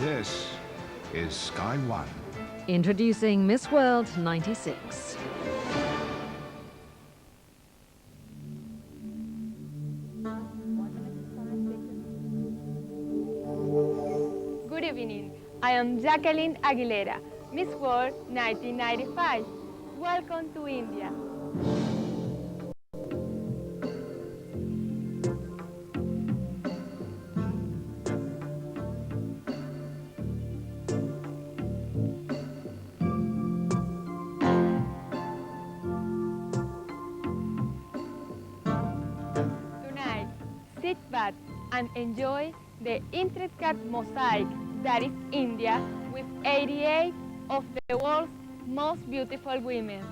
This is Sky One. Introducing Miss World 96. Good evening. I am Jacqueline Aguilera, Miss World 1995. Welcome to India. Tonight, sit back and enjoy the intricate mosaic that is India with 88 of the world's most beautiful women.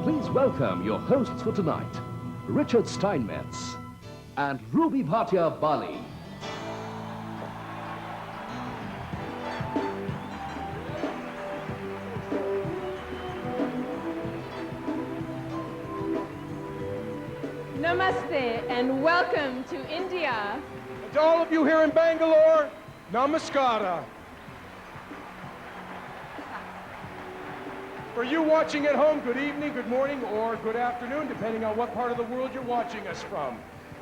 Please welcome your hosts for tonight, Richard Steinmetz and Ruby Bhatia Bali. Namaste and welcome to India. To all of you here in Bangalore, namaskara. For you watching at home, good evening, good morning, or good afternoon, depending on what part of the world you're watching us from.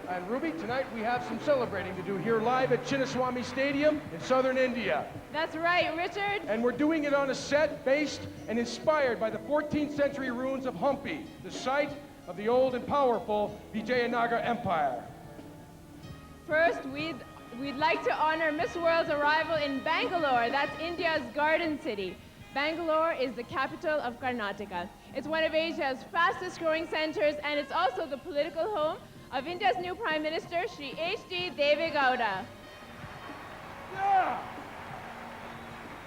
And Ruby, tonight we have some celebrating to do here live at Chinnaswamy Stadium in southern India. That's right, Richard. And we're doing it on a set based and inspired by the 14th century ruins of Hampi, the site of the old and powerful Vijayanagara Empire. First, we'd like to honor Miss World's arrival in Bangalore. That's India's garden city. Bangalore is the capital of Karnataka. It's one of Asia's fastest growing centers, and it's also the political home of India's new Prime Minister, Shri H.D. Deve Gowda. Yeah!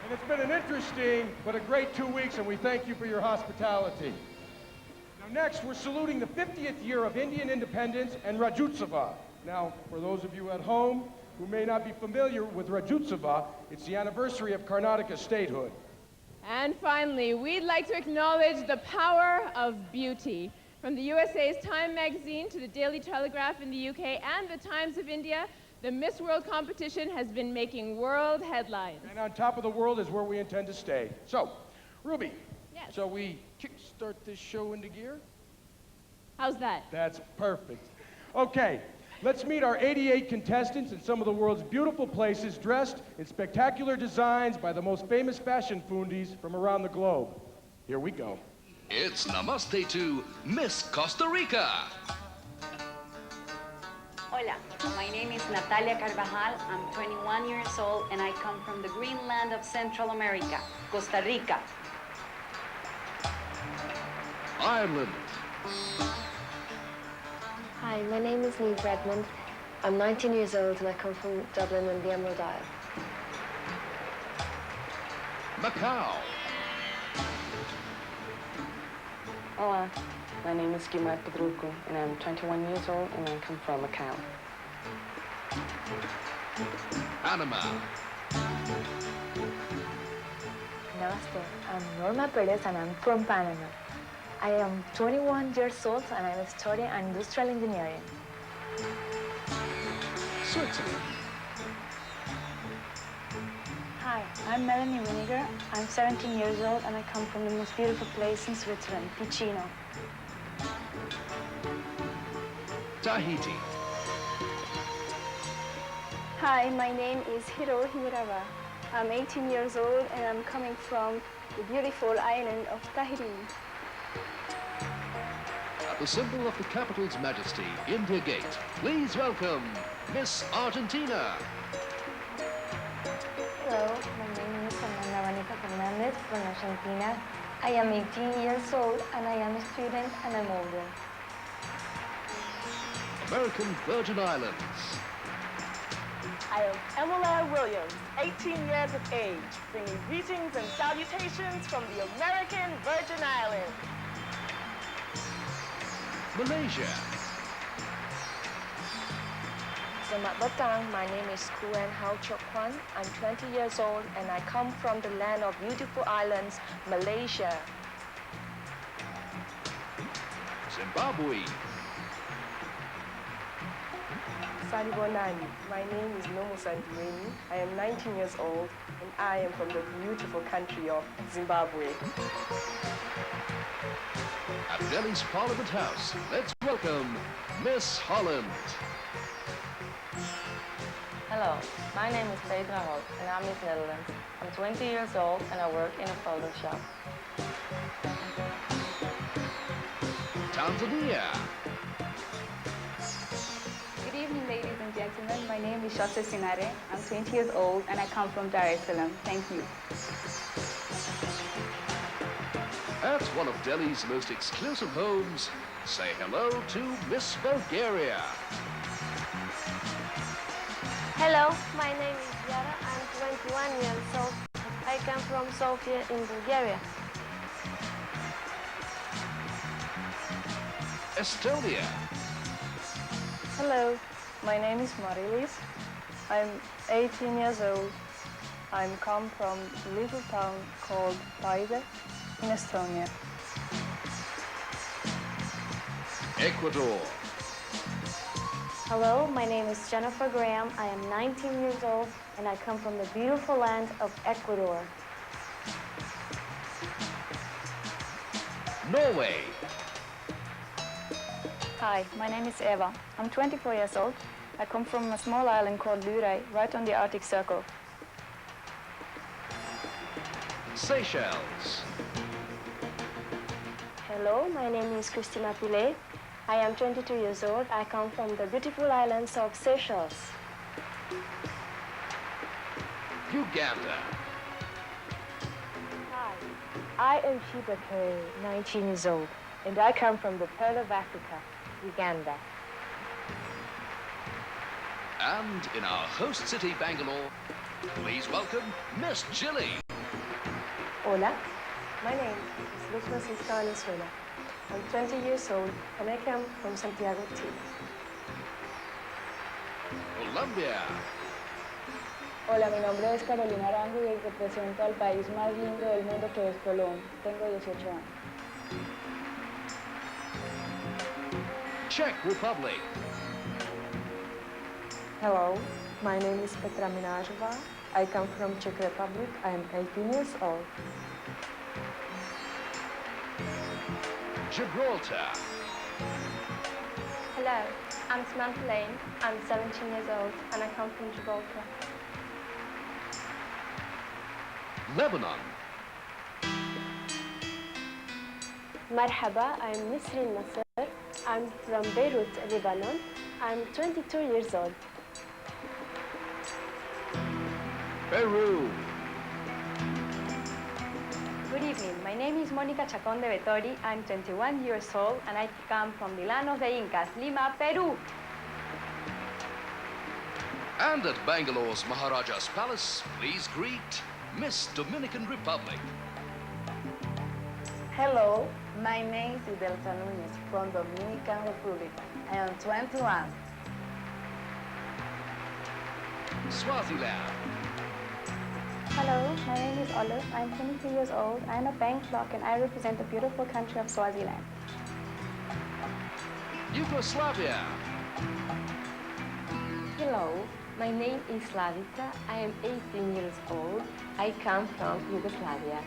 And it's been an interesting but a great 2 weeks, and we thank you for your hospitality. Now next, we're saluting the 50th year of Indian independence and Rajotsava. Now, for those of you at home who may not be familiar with Rajotsava, it's the anniversary of Karnataka's statehood. And finally, we'd like to acknowledge the power of beauty. From the USA's Time magazine to the Daily Telegraph in the UK and the Times of India, the Miss World competition has been making world headlines. And on top of the world is where we intend to stay. So, Ruby, Yes. shall we kickstart this show into gear? How's that? That's perfect. Okay, let's meet our 88 contestants in some of the world's beautiful places, dressed in spectacular designs by the most famous fashion fundies from around the globe. Here we go. It's Namaste to Miss Costa Rica. Hola, my name is Natalia Carvajal. I'm 21 years old and I come from the green land of Central America, Costa Rica. Ireland. Hi, my name is Neve Redmond. I'm 19 years old and I come from Dublin and the Emerald Isle. Macau. Hola, my name is Guimar Pedruco and I'm 21 years old and I come from Macau. Panama. Namaste, I'm Norma Perez and I'm from Panama. I am 21 years old and I'm studying industrial engineering. Switzerland. Hi, I'm Melanie Winiger. I'm 17 years old and I come from the most beautiful place in Switzerland, Ticino. Tahiti. Hi, my name is Hiro Himurawa. I'm 18 years old and I'm coming from the beautiful island of Tahiti. At the symbol of the capital's majesty, India Gate, please welcome Miss Argentina. Hello, my name is Fernanda Vanica Fernandez from Argentina. I am 18 years old and I am a student and I'm older. American Virgin Islands. I am Emily Williams, 18 years of age, bringing greetings and salutations from the American Virgin Islands. Malaysia. Selamat datang, my name is Kuen Hao Chok Kwan. I'm 20 years old and I come from the land of beautiful islands, Malaysia. Zimbabwe. Salibonani. My name is Nomo Sandiweni. I am 19 years old and I am from the beautiful country of Zimbabwe. At Delhi's Parliament House, let's welcome Miss Holland. Hello, my name is Petra Hoop and I'm Miss Netherlands. I'm 20 years old and I work in a photo shop. Tanzania. Good evening, ladies and gentlemen. My name is Shota Sinare. I'm 20 years old and I come from Dar es Salaam. Thank you. At one of Delhi's most exclusive homes, say hello to Miss Bulgaria. Hello, my name is Yara. I'm 21 years old. I come from Sofia in Bulgaria. Estonia. Hello, my name is Marilis. I'm 18 years old. I come from a little town called Paide in Estonia. Ecuador. Hello, my name is Jennifer Graham. I am 19 years old and I come from the beautiful land of Ecuador. Norway. Hi, my name is Eva. I'm 24 years old. I come from a small island called Lurey, right on the Arctic Circle. Seychelles. Hello, my name is Christina Pile. I am 22 years old. I come from the beautiful islands of Seychelles. Uganda. Hi, I am Shiba Kare, 19 years old, and I come from the Pearl of Africa, Uganda. And in our host city, Bangalore, please welcome Miss Chile. Hola, my name is Luz Francisca Valenzuela. I'm 20 years old and I come from Santiago, Chile. Colombia. Hola, mi nombre es Carolina Arango y represento al país más lindo del mundo que es Colón. Tengo 18 años. Czech Republic. Hello, my name is Petra Minajova. I come from Czech Republic. I am 18 years old. Gibraltar. Hello, I'm Samantha Lane. I'm 17 years old and I come from Gibraltar. Lebanon. Marhaba, I'm Nisrin Nasser. I'm from Beirut, Lebanon. I'm 22 years old. Peru. Good evening. My name is Mónica Chacón de Vettori. I'm 21 years old and I come from the land of the Incas, Lima, Peru. And at Bangalore's Maharaja's Palace, please greet Miss Dominican Republic. Hello, my name is Idelsa Núñez from Dominican Republic. I am 21. Swaziland. Hello, my name is Olive. I'm 23 years old. I'm a bank clerk and I represent the beautiful country of Swaziland. Yugoslavia. Hello, my name is Slavica. I am 18 years old. I come from Yugoslavia.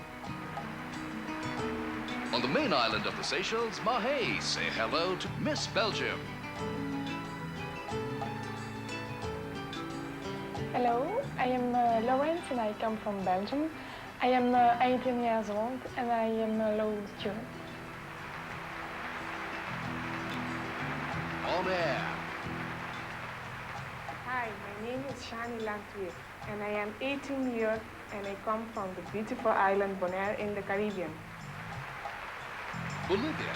On the main island of the Seychelles, Mahé, say hello to Miss Belgium. Hello, I am Lawrence and I come from Belgium. I am 18 years old and I am a law student. On air. Hi, my name is Shani Lantwier and I am 18 years and I come from the beautiful island Bonaire in the Caribbean. Bolivia.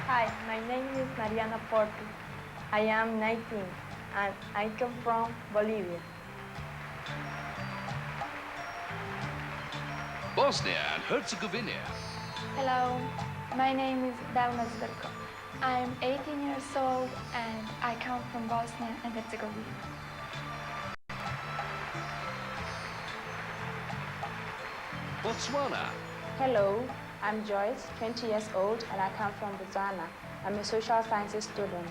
Hi, my name is Mariana Porto. I am 19 and I come from Bolivia. Bosnia and Herzegovina. Hello, my name is Davna Zdarko. I'm 18 years old and I come from Bosnia and Herzegovina. Botswana. Hello, I'm Joyce, 20 years old, and I come from Botswana. I'm a social sciences student.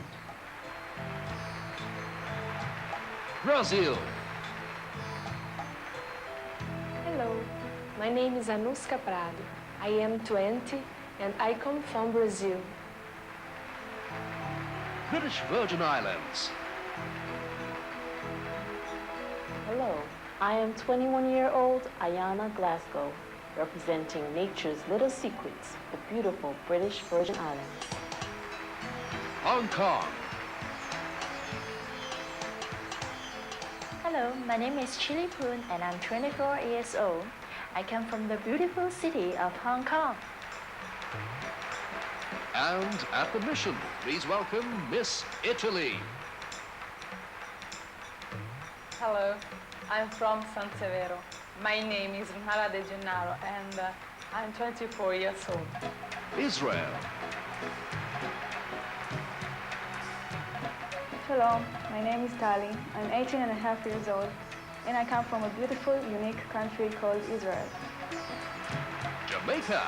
Brazil. Hello, my name is Anuska Prado. I am 20 and I come from Brazil. British Virgin Islands. Hello, I am 21-year-old Ayana Glasgow, representing nature's little secrets, the beautiful British Virgin Islands. Hong Kong. Hello, my name is Chili Poon and I'm 24 years old. I come from the beautiful city of Hong Kong. And at the mission, please welcome Miss Italy. Hello, I'm from San Severo. My name is Mara De Gennaro and I'm 24 years old. Israel. Hello, my name is Tali. I'm 18 and a half years old and I come from a beautiful, unique country called Israel. Jamaica.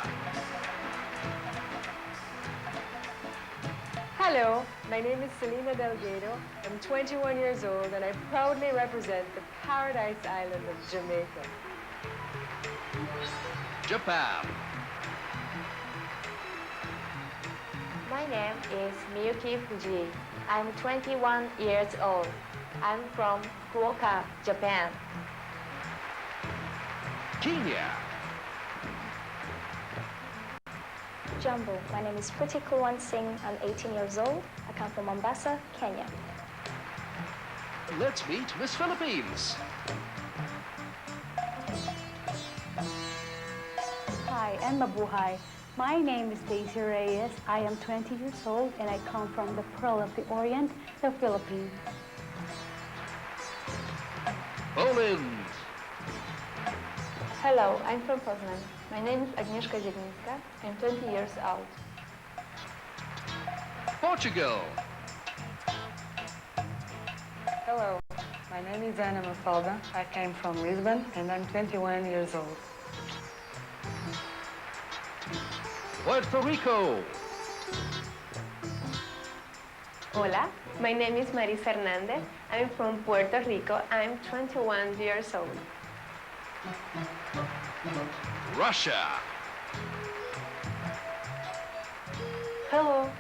Hello, my name is Selena Delgado. I'm 21 years old and I proudly represent the Paradise Island of Jamaica. Japan. My name is Miyuki Fujii. I'm 21 years old. I'm from Fukuoka, Japan. Kenya. Jumbo, my name is Pretty Kuwan Singh. I'm 18 years old. I come from Mombasa, Kenya. Let's meet Miss Philippines. Hi, I'm Mabuhay. My name is Daisy Reyes. I am 20 years old and I come from the Pearl of the Orient, the Philippines. Poland. Hello, I'm from Poznan. My name is Agnieszka Ziegniska. I'm 20 years old. Portugal. Hello, my name is Ana Mafalda. I came from Lisbon and I'm 21 years old. Puerto Rico. Hola, my name is Marisa Hernandez. I'm from Puerto Rico. I'm 21 years old. Russia. Hello,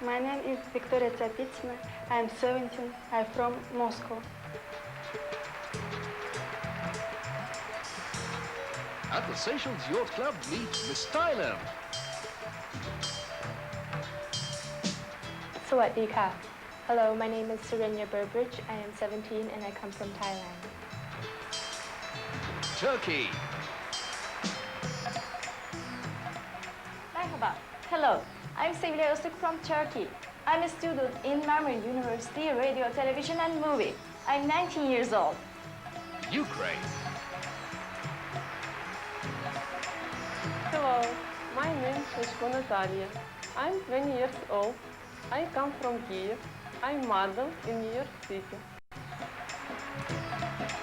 my name is Victoria Tsapitsina. I'm 17. I'm from Moscow. At the Seychelles Yacht Club, meet Miss Thailand. Sawadika. Hello, my name is Serenia Burbridge. I am 17 and I come from Thailand. Turkey. Merhaba. Hello, I'm Sevilla Öztürk from Turkey. I'm a student in Marmara University Radio, Television and Movie. I'm 19 years old. Ukraine. Hello, my name is Shishko Natalia. I'm 20 years old. I come from Kiev. I'm model in New York City.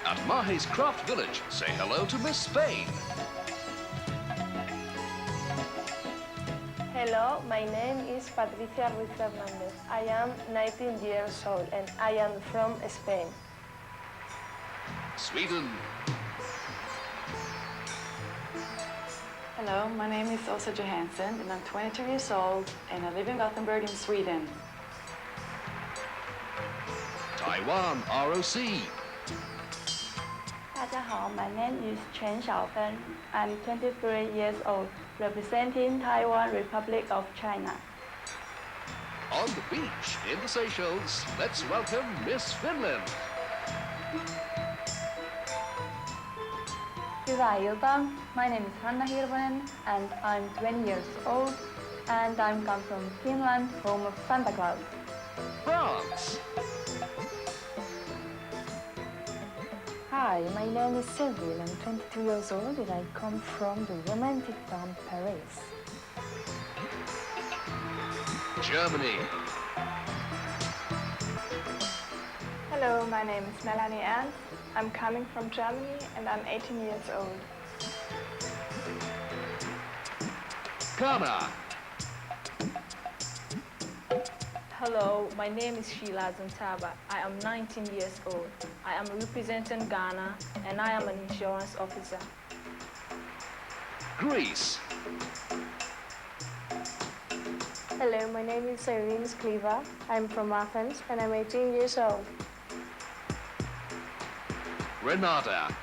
At Mahi's Craft Village, say hello to Miss Spain. Hello, my name is Patricia Ruiz Fernandez. I am 19 years old and I am from Spain. Sweden. Hello, my name is Åsa Johansson and I'm 22 years old and I live in Gothenburg in Sweden. Taiwan, ROC. 大家好, my name is Chen Xiaofen. I'm 23 years old, representing Taiwan Republic of China. On the beach in the Seychelles, let's welcome Miss Finland. Hyvää iltaa. My name is Hanna Hirvonen and I'm 20 years old and I come from Finland, home of Santa Claus. France. Hi, my name is Sylvie. I'm 22 years old and I come from the romantic town Paris. Germany. Hello, my name is Melanie Ernst. I'm coming from Germany and I'm 18 years old. Ghana. Hello, my name is Sheila Zantaba. I am 19 years old. I am representing Ghana and I am an insurance officer. Greece. Hello, my name is Irene Skliva. I'm from Athens and I'm 18 years old. Grenada.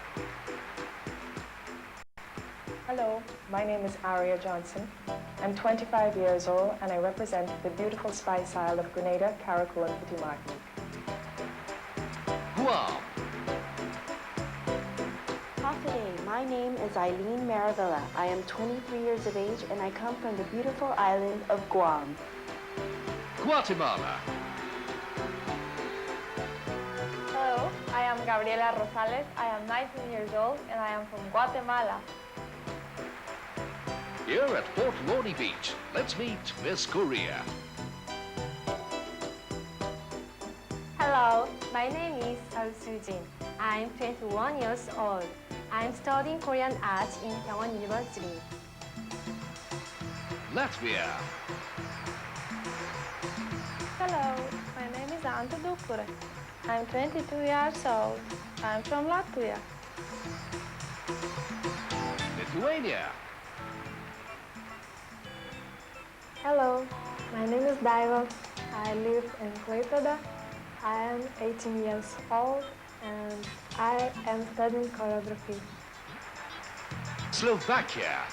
Hello, my name is Aria Johnson. I'm 25 years old and I represent the beautiful Spice Isle of Grenada, Carriacou and Petit Martin. Guam. Hafiday, my name is Eileen Maravilla. I am 23 years of age and I come from the beautiful island of Guam. Guatemala. Hello, I am Gabriela Rosales. I am 19 years old and I am from Guatemala. Here at Port Lorney Beach, let's meet Miss Korea. Hello, my name is Al Soo-jin. I'm 21 years old. I'm studying Korean art in Kyungwon University. Latvia. Hello, my name is Anta Dukure. I'm 22 years old. I'm from Latvia. Lithuania. Hello, my name is Daiva. I live in Klaipėda. I am 18 years old and I am studying choreography. Slovakia.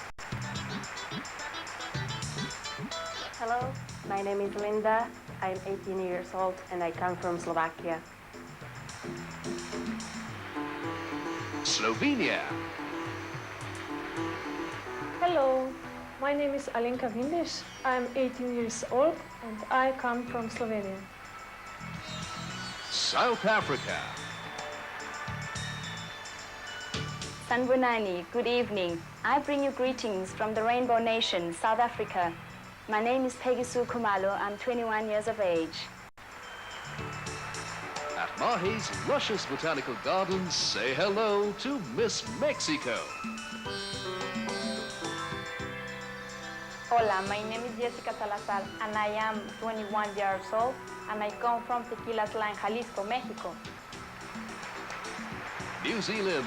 Hello, my name is Linda. I'm 18 years old and I come from Slovakia. Slovenia. Hello, my name is Alenka Vindiš. I'm 18 years old and I come from Slovenia. South Africa. Sanbonani, good evening. I bring you greetings from the Rainbow Nation, South Africa. My name is Peggy Sue Kumalo. I'm 21 years of age. At Mahi's Luscious Botanical Gardens, say hello to Miss Mexico. Hola, my name is Jessica Salazar and I am 21 years old and I come from Tequilatlán, Jalisco, Mexico. New Zealand.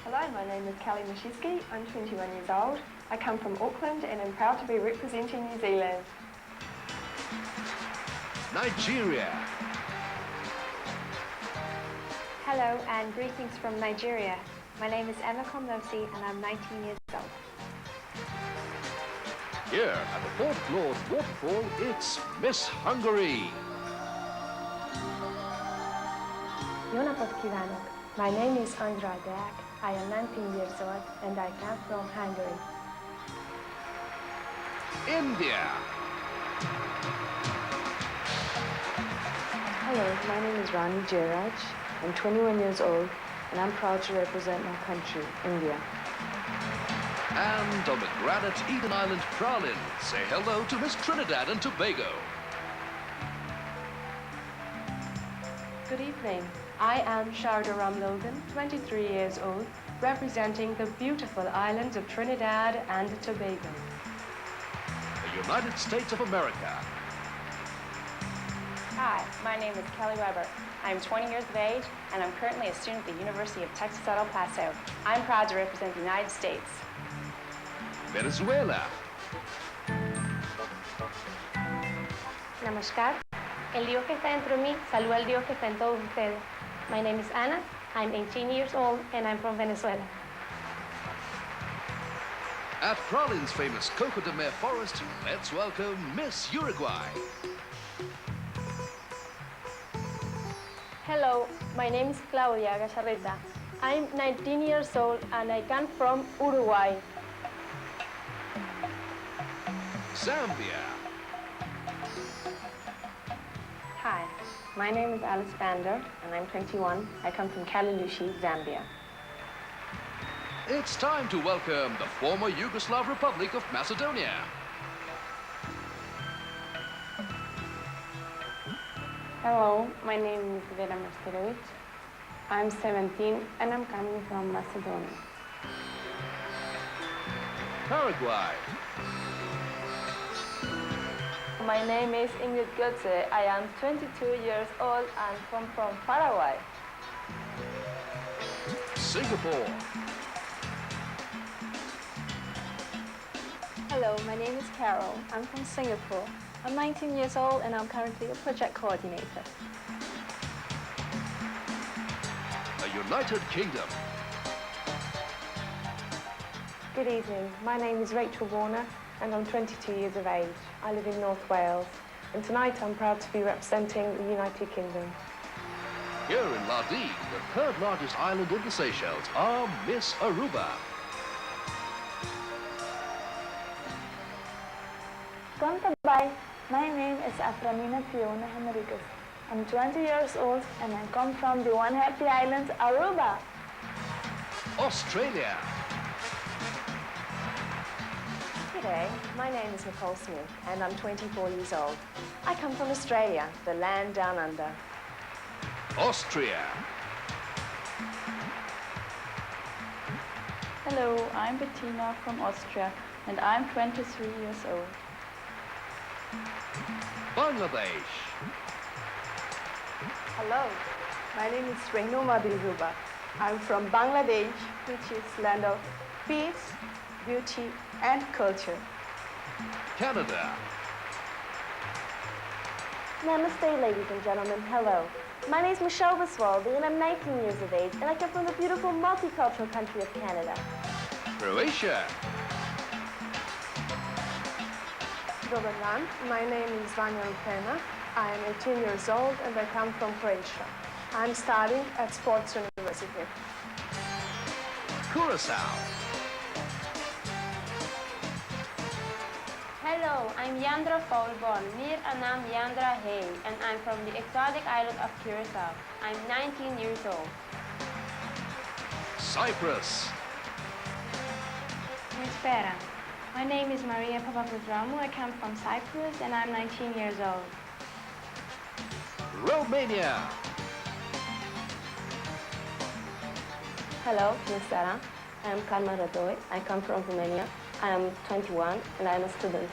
Hello, my name is Kelly Mashiski. I'm 21 years old. I come from Auckland and I'm proud to be representing New Zealand. Nigeria. Hello and greetings from Nigeria. My name is Emma Komnosi and I'm 19 years old. Here at the fourth floor's waterfall, it's Miss Hungary. Jó napot kívánok! My name is Andra Deák. I am 19 years old and I come from Hungary. India. Hello, my name is Rani Jairaj. I'm 21 years old and I'm proud to represent my country, India. And on the granite Eden Island prowling, say hello to Miss Trinidad and Tobago. Good evening. I am Sharda Ramlogan, 23 years old, representing the beautiful islands of Trinidad and Tobago. The United States of America. Hi, my name is Kelly Weber. I'm 20 years of age, and I'm currently a student at the University of Texas at El Paso. I'm proud to represent the United States. Venezuela. Namaskar. El Dios que está dentro de mí, saluda al Dios que está en todos ustedes. My name is Ana. I'm 18 years old, and I'm from Venezuela. At Pralin's famous Coco de Mer forest, let's welcome Miss Uruguay. Hello, my name is Claudia Gallarreta. I'm 19 years old, and I come from Uruguay. Zambia. Hi, my name is Alice Bander and I'm 21. I come from Kalalushi, Zambia. It's time to welcome the former Yugoslav Republic of Macedonia. Hello, my name is Vera Masterovic. I'm 17 and I'm coming from Macedonia. Paraguay. My name is Ingrid Götze. I am 22 years old and come from Paraguay. Singapore. Hello, my name is Carol. I'm from Singapore. I'm 19 years old and I'm currently a project coordinator. The United Kingdom. Good evening. My name is Rachel Warner and I'm 22 years of age. I live in North Wales and tonight I'm proud to be representing the United Kingdom. Here in La Digue, the third largest island in the Seychelles, are Miss Aruba. Bye. My name is Aframina Fiona Henriquez. I'm 20 years old and I come from the One Happy Island, Aruba. Australia. G'day, my name is Nicole Smith and I'm 24 years old. I come from Australia, the land down under. Austria. Hello, I'm Bettina from Austria and I'm 23 years old. Bangladesh. Hello, my name is Rehnuma Dilruba. I'm from Bangladesh, which is land of peace, beauty, and culture. Canada. Namaste, ladies and gentlemen. Hello. My name is Michelle Viswaldi, and I'm 19 years of age, and I come from the beautiful multicultural country of Canada. Croatia. Dobar dan. My name is Vanya Lupena. I am 18 years old and I come from Croatia. I'm studying at Sports University. Curacao. Hello, I'm Yandra Faulborn, Mir Anam Yandra Hay, and I'm from the exotic island of Curacao. I'm 19 years old. Cyprus. Mispera. My name is Maria Papapadramu. I come from Cyprus and I'm 19 years old. Romania. Hello, Miss Sarah. I am Karma Radoi. I come from Romania. I am 21 and I am a student.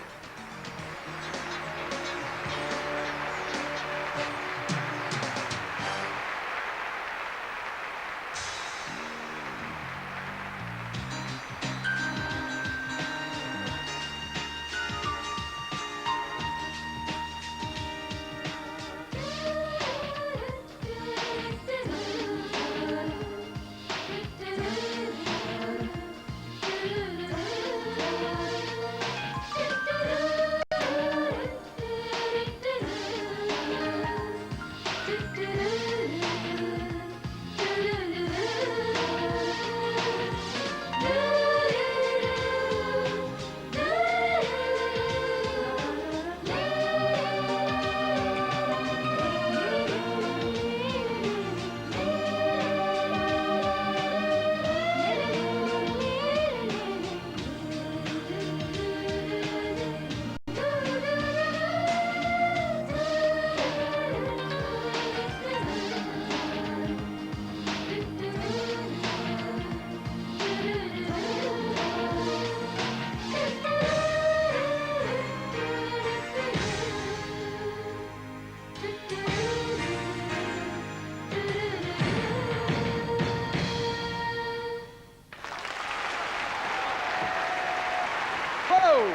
Whoa!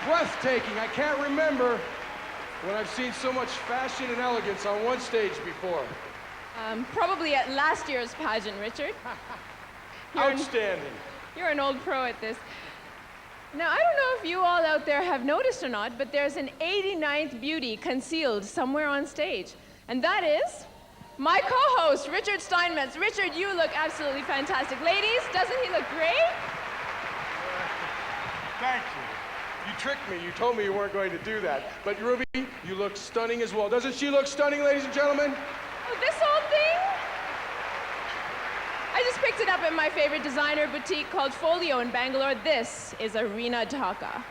Breathtaking. I can't remember when I've seen so much fashion and elegance on one stage before. Probably at last year's pageant, Richard. Outstanding. You're an old pro at this. Now, I don't know if you all out there have noticed or not, but there's an 89th beauty concealed somewhere on stage. And that is my co-host, Richard Steinmetz. Richard, you look absolutely fantastic. Ladies, doesn't he look great? Thank you. You tricked me. You told me you weren't going to do that. But Ruby, you look stunning as well. Doesn't she look stunning, ladies and gentlemen? Oh, this old thing? I just picked it up at my favorite designer boutique called Folio in Bangalore. This is Arena Dhaka.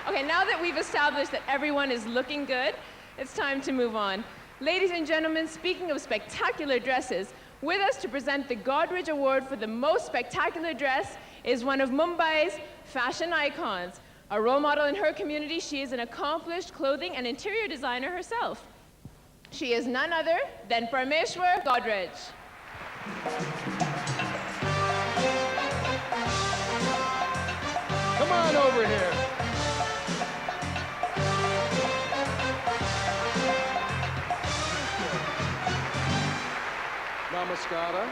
Okay, now that we've established that everyone is looking good, it's time to move on. Ladies and gentlemen, speaking of spectacular dresses, with us to present the Godrej Award for the most spectacular dress is one of Mumbai's fashion icons. A role model in her community, she is an accomplished clothing and interior designer herself. She is none other than Parmeshwar Godrej. Come on over here. Namaskara.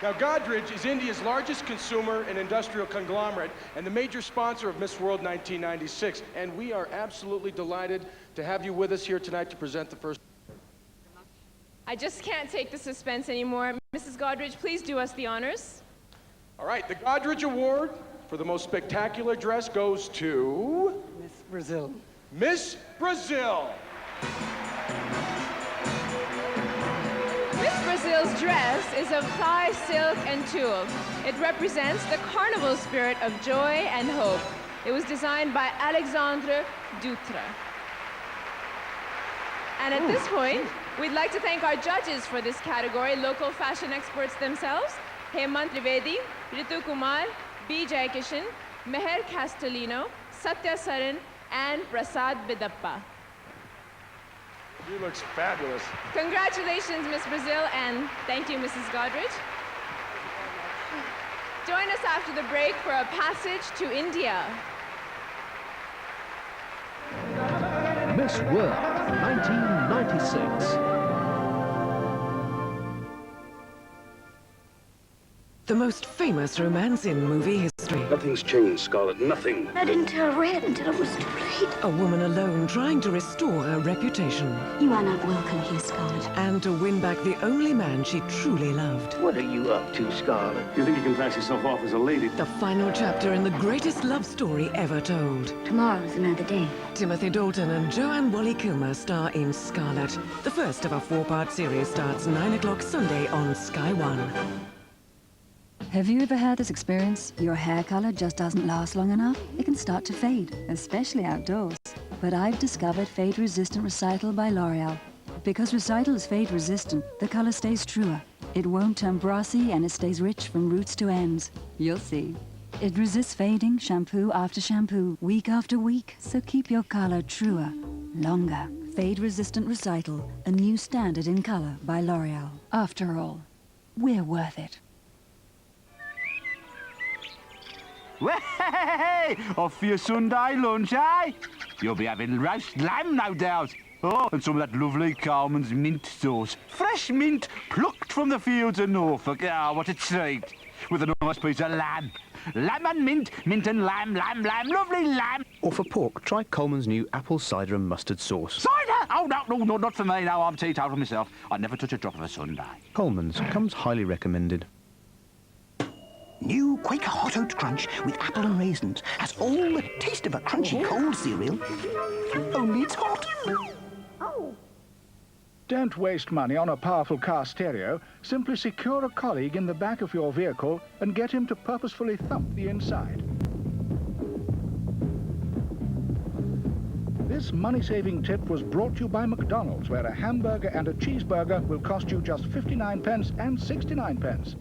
Now, Godrej is India's largest consumer and industrial conglomerate and the major sponsor of Miss World 1996. And we are absolutely delighted to have you with us here tonight to present the first. I just can't take the suspense anymore. Mrs. Godrej, please do us the honors. All right, the Godrej Award for the most spectacular dress goes to... Miss Brazil. Miss Brazil. Miss Brazil's dress is of Thai silk and tulle. It represents the carnival spirit of joy and hope. It was designed by Alexandre Dutra. And at this point, we'd like to thank our judges for this category, local fashion experts themselves, Hemant Trivedi, Ritu Kumar, B. Jayakishan, Meher Castellino, Satya Saran, and Prasad Bidappa. You look fabulous. Congratulations, Miss Brazil, and thank you, Mrs. Godrej. Join us after the break for a passage to India. Miss World 1996. The most famous romance in movie history. Nothing's changed, Scarlett. Nothing. I didn't tell Red until it was too late. A woman alone trying to restore her reputation. You are not welcome here, Scarlett. And to win back the only man she truly loved. What are you up to, Scarlett? You think you can pass yourself off as a lady? The final chapter in the greatest love story ever told. Tomorrow's another day. Timothy Dalton and Joanne Whalley-Kilmer star in Scarlett. The first of a 4-part series starts 9 o'clock Sunday on Sky One. Have you ever had this experience? Your hair color just doesn't last long enough? It can start to fade, especially outdoors. But I've discovered Fade Resistant Recital by L'Oreal. Because Recital is fade resistant, the color stays truer. It won't turn brassy and it stays rich from roots to ends. You'll see. It resists fading shampoo after shampoo, week after week, so keep your color truer, longer. Fade Resistant Recital, a new standard in color by L'Oreal. After all, we're worth it. Hey, off for your Sunday lunch, eh? You'll be having roast lamb, no doubt. Oh, and some of that lovely Carmen's mint sauce. Fresh mint, plucked from the fields of Norfolk. Ah, what a treat. With a nice piece of lamb. Lamb and mint and lamb, lovely lamb. Or for pork, try Coleman's new apple cider and mustard sauce. Cider? Oh, no, not for me. No, I'm teetotal myself. I never touch a drop of a Sunday. Coleman's comes highly recommended. New Quaker Hot Oat Crunch with apple and raisins has all the taste of a crunchy cold cereal, only it's hot. Don't waste money on a powerful car stereo. Simply secure a colleague in the back of your vehicle and get him to purposefully thump the inside. This money-saving tip was brought to you by McDonald's, where a hamburger and a cheeseburger will cost you just 59 pence and 69 pence.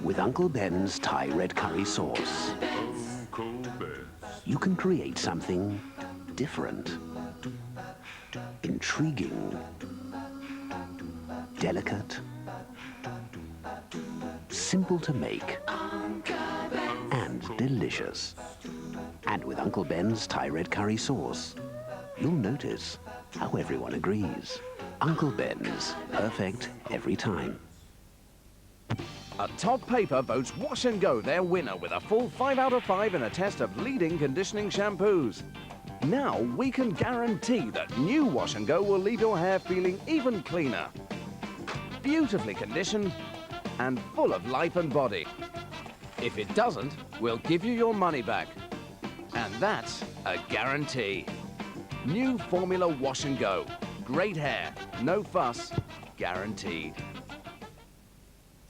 With Uncle Ben's Thai red curry sauce, you can create something different, intriguing, delicate, simple to make and delicious. And with Uncle Ben's Thai red curry sauce, you'll notice how everyone agrees. Uncle Ben's, perfect every time. A top paper votes Wash and Go their winner with a full 5 out of 5 in a test of leading conditioning shampoos. Now we can guarantee that new Wash and Go will leave your hair feeling even cleaner, beautifully conditioned, and full of life and body. If it doesn't, we'll give you your money back. And that's a guarantee. New Formula Wash and Go. Great hair, no fuss, guaranteed.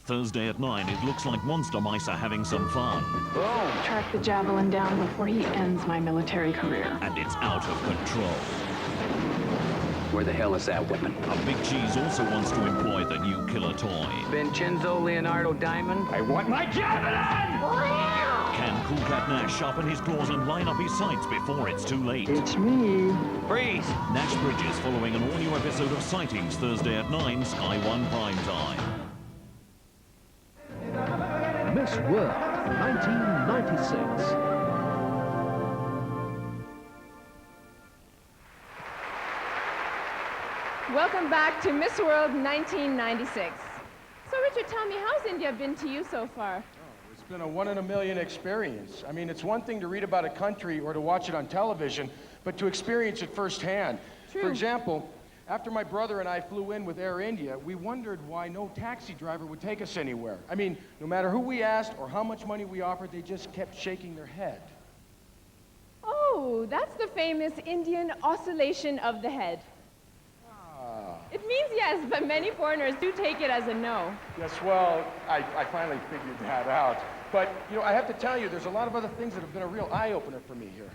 Thursday at 9, it looks like Monster Mice are having some fun. Track the Javelin down before he ends my military career. And it's out of control. Where the hell is that weapon? A Big Cheese also wants to employ the new killer toy. Vincenzo Leonardo Diamond? I want my Javelin! Can Cool Cat Nash sharpen his claws and line up his sights before it's too late? It's me. Freeze! Nash Bridges following an all-new episode of Sightings Thursday at 9, Sky 1 Prime Time. Miss World 1996. Welcome back to Miss World 1996. So Richard, tell me, how's India been to you so far? It's been a 1 in a million experience. I mean, it's one thing to read about a country or to watch it on television, but to experience it firsthand. True. For example, after my brother and I flew in with Air India, we wondered why no taxi driver would take us anywhere. I mean, no matter who we asked or how much money we offered, they just kept shaking their head. Oh, that's the famous Indian oscillation of the head. It means yes, but many foreigners do take it as a no. Yes, well, I finally figured that out. But, you know, I have to tell you, there's a lot of other things that have been a real eye-opener for me here.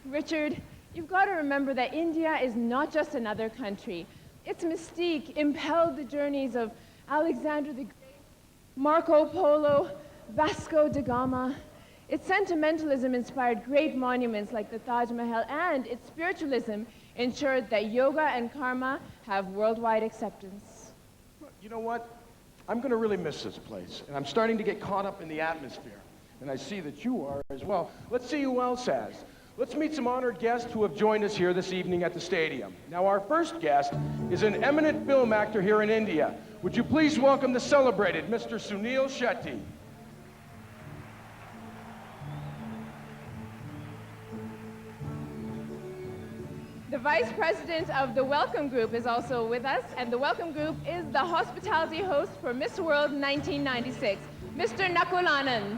Richard, you've got to remember that India is not just another country. Its mystique impelled the journeys of Alexander the Great, Marco Polo, Vasco da Gama. Its sentimentalism inspired great monuments like the Taj Mahal, and its spiritualism ensured that yoga and karma have worldwide acceptance. You know what? I'm going to really miss this place, and I'm starting to get caught up in the atmosphere. And I see that you are as well. Let's see who else has. Let's meet some honored guests who have joined us here this evening at the stadium. Now, our first guest is an eminent film actor here in India. Would you please welcome the celebrated Mr. Sunil Shetty. The Vice President of the Welcome Group is also with us, and the Welcome Group is the hospitality host for Miss World 1996, Mr. Nakul Anand.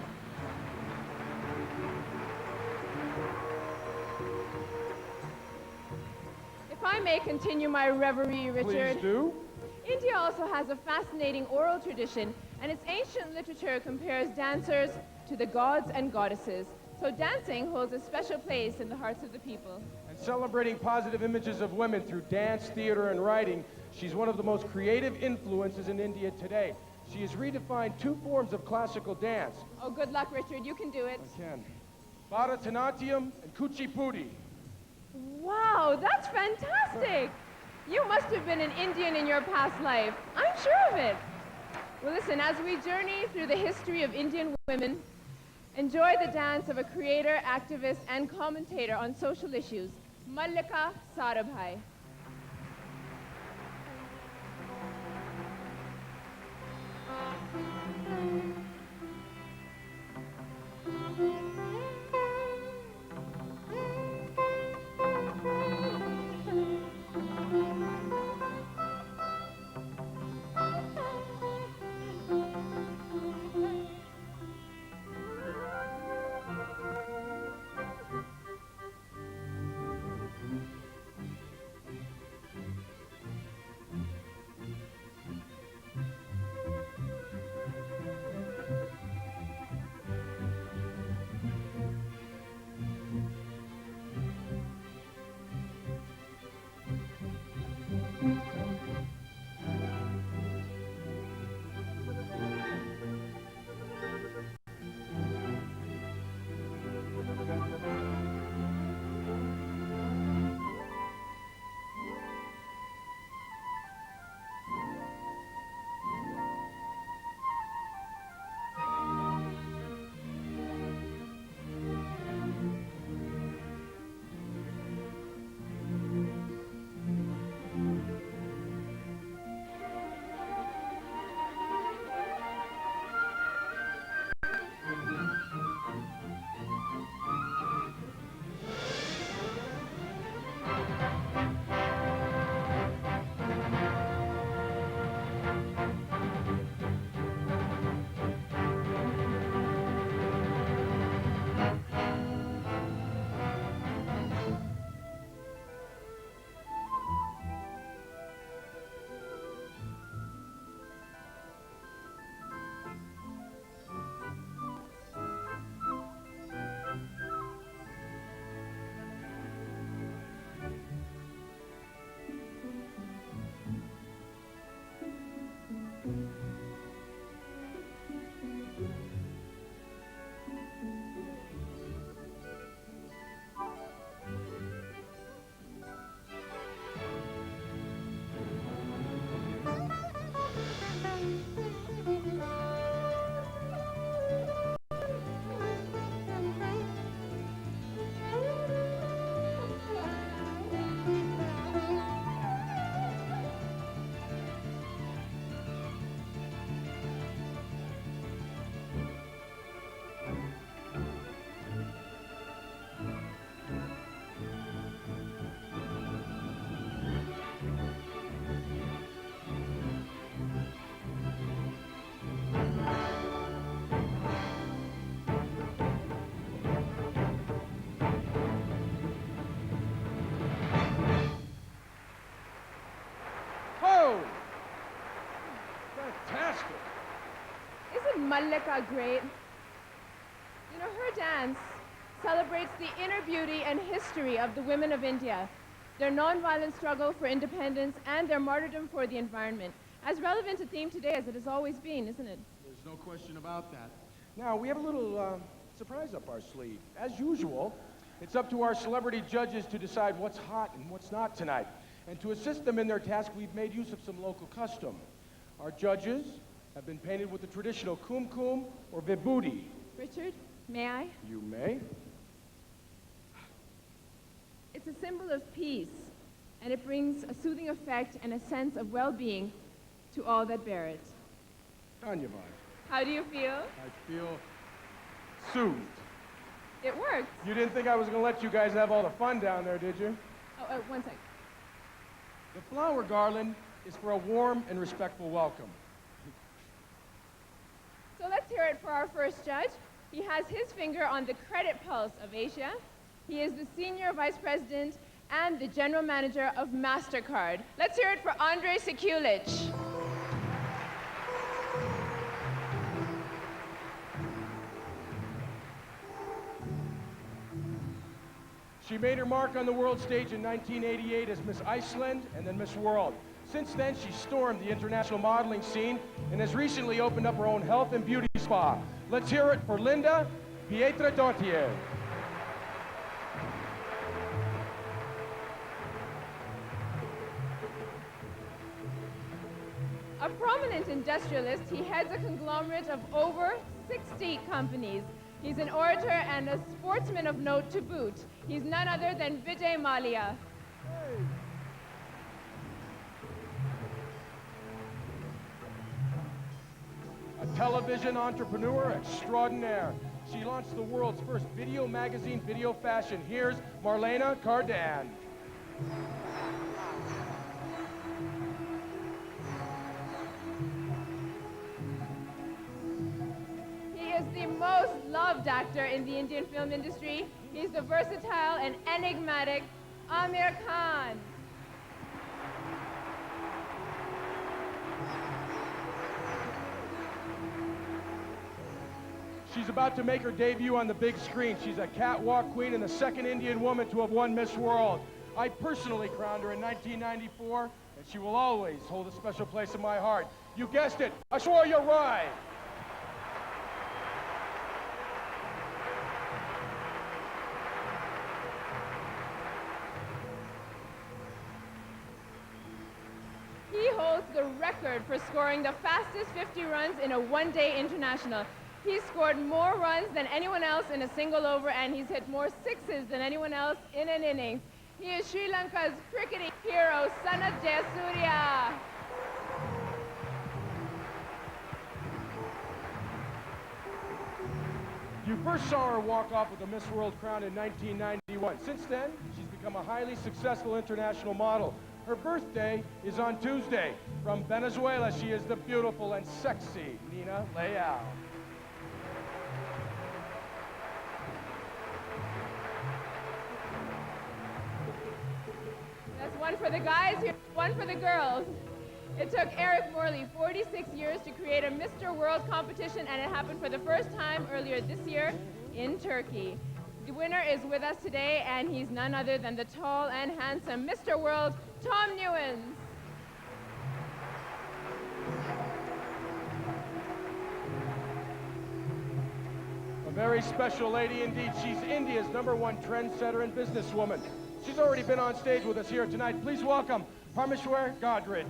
If I may continue my reverie, Richard. Please do. India also has a fascinating oral tradition, and its ancient literature compares dancers to the gods and goddesses. So dancing holds a special place in the hearts of the people. And celebrating positive images of women through dance, theater, and writing, she's one of the most creative influences in India today. She has redefined 2 forms of classical dance. Oh, good luck, Richard. You can do it. I can. Bharatanatyam and Kuchipudi. Wow, that's fantastic. You must have been an Indian in your past life. I'm sure of it. Well, listen, as we journey through the history of Indian women, enjoy the dance of a creator, activist, and commentator on social issues, Mallika Sarabhai. Isn't Mallika great? You know, her dance celebrates the inner beauty and history of the women of India, their non-violent struggle for independence, and their martyrdom for the environment. As relevant a theme today as it has always been, isn't it? There's no question about that. Now, we have a little surprise up our sleeve. As usual, it's up to our celebrity judges to decide what's hot and what's not tonight. And to assist them in their task, we've made use of some local custom. Our judges have been painted with the traditional kumkum or vibhuti. Richard, may I? You may. It's a symbol of peace, and it brings a soothing effect and a sense of well-being to all that bear it. Dhanyavad. How do you feel? I feel soothed. It worked. You didn't think I was going to let you guys have all the fun down there, did you? Oh, one sec. The flower garland is for a warm and respectful welcome. So let's hear it for our first judge. He has his finger on the credit pulse of Asia. He is the Senior Vice President and the General Manager of MasterCard. Let's hear it for Andrei Sekulich. She made her mark on the world stage in 1988 as Miss Iceland and then Miss World. Since then, she stormed the international modeling scene and has recently opened up her own health and beauty spa. Let's hear it for Linda Pietradottir. A prominent industrialist, he heads a conglomerate of over 60 companies. He's an orator and a sportsman of note to boot. He's none other than Vijay Mallya. Hey. A television entrepreneur extraordinaire. She launched the world's first video magazine, Video Fashion. Here's Marlena Cardan. He is the most loved actor in the Indian film industry. He's the versatile and enigmatic Aamir Khan. She's about to make her debut on the big screen. She's a catwalk queen and the second Indian woman to have won Miss World. I personally crowned her in 1994, and she will always hold a special place in my heart. You guessed it, Aishwarya Rai. He holds the record for scoring the fastest 50 runs in a one-day international. He's scored more runs than anyone else in a single over, and he's hit more sixes than anyone else in an innings. He is Sri Lanka's cricketing hero, Sanath Jayasuriya. You first saw her walk off with the Miss World crown in 1991. Since then, she's become a highly successful international model. Her birthday is on Tuesday. From Venezuela, she is the beautiful and sexy Nina Leal. That's one for the guys, here's one for the girls. It took Eric Morley 46 years to create a Mr. World competition, and it happened for the first time earlier this year in Turkey. The winner is with us today, and he's none other than the tall and handsome Mr. World, Tom Newens. A very special lady indeed. She's India's #1 trendsetter and businesswoman. She's already been on stage with us here tonight. Please welcome Parmeshwar Godrej.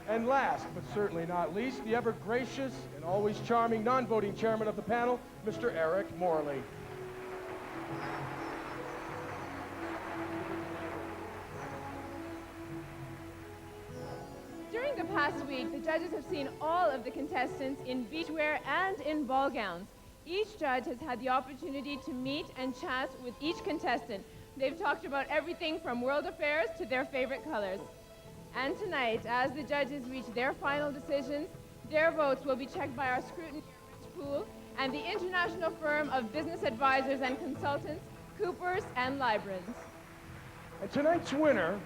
And last, but certainly not least, the ever gracious and always charming non-voting chairman of the panel, Mr. Eric Morley. During the past week, the judges have seen all of the contestants in beachwear and in ball gowns. Each judge has had the opportunity to meet and chat with each contestant. They've talked about everything from world affairs to their favorite colors. And tonight, as the judges reach their final decisions, their votes will be checked by our scrutiny pool and the international firm of business advisors and consultants, Coopers and Lybrans. And tonight's winner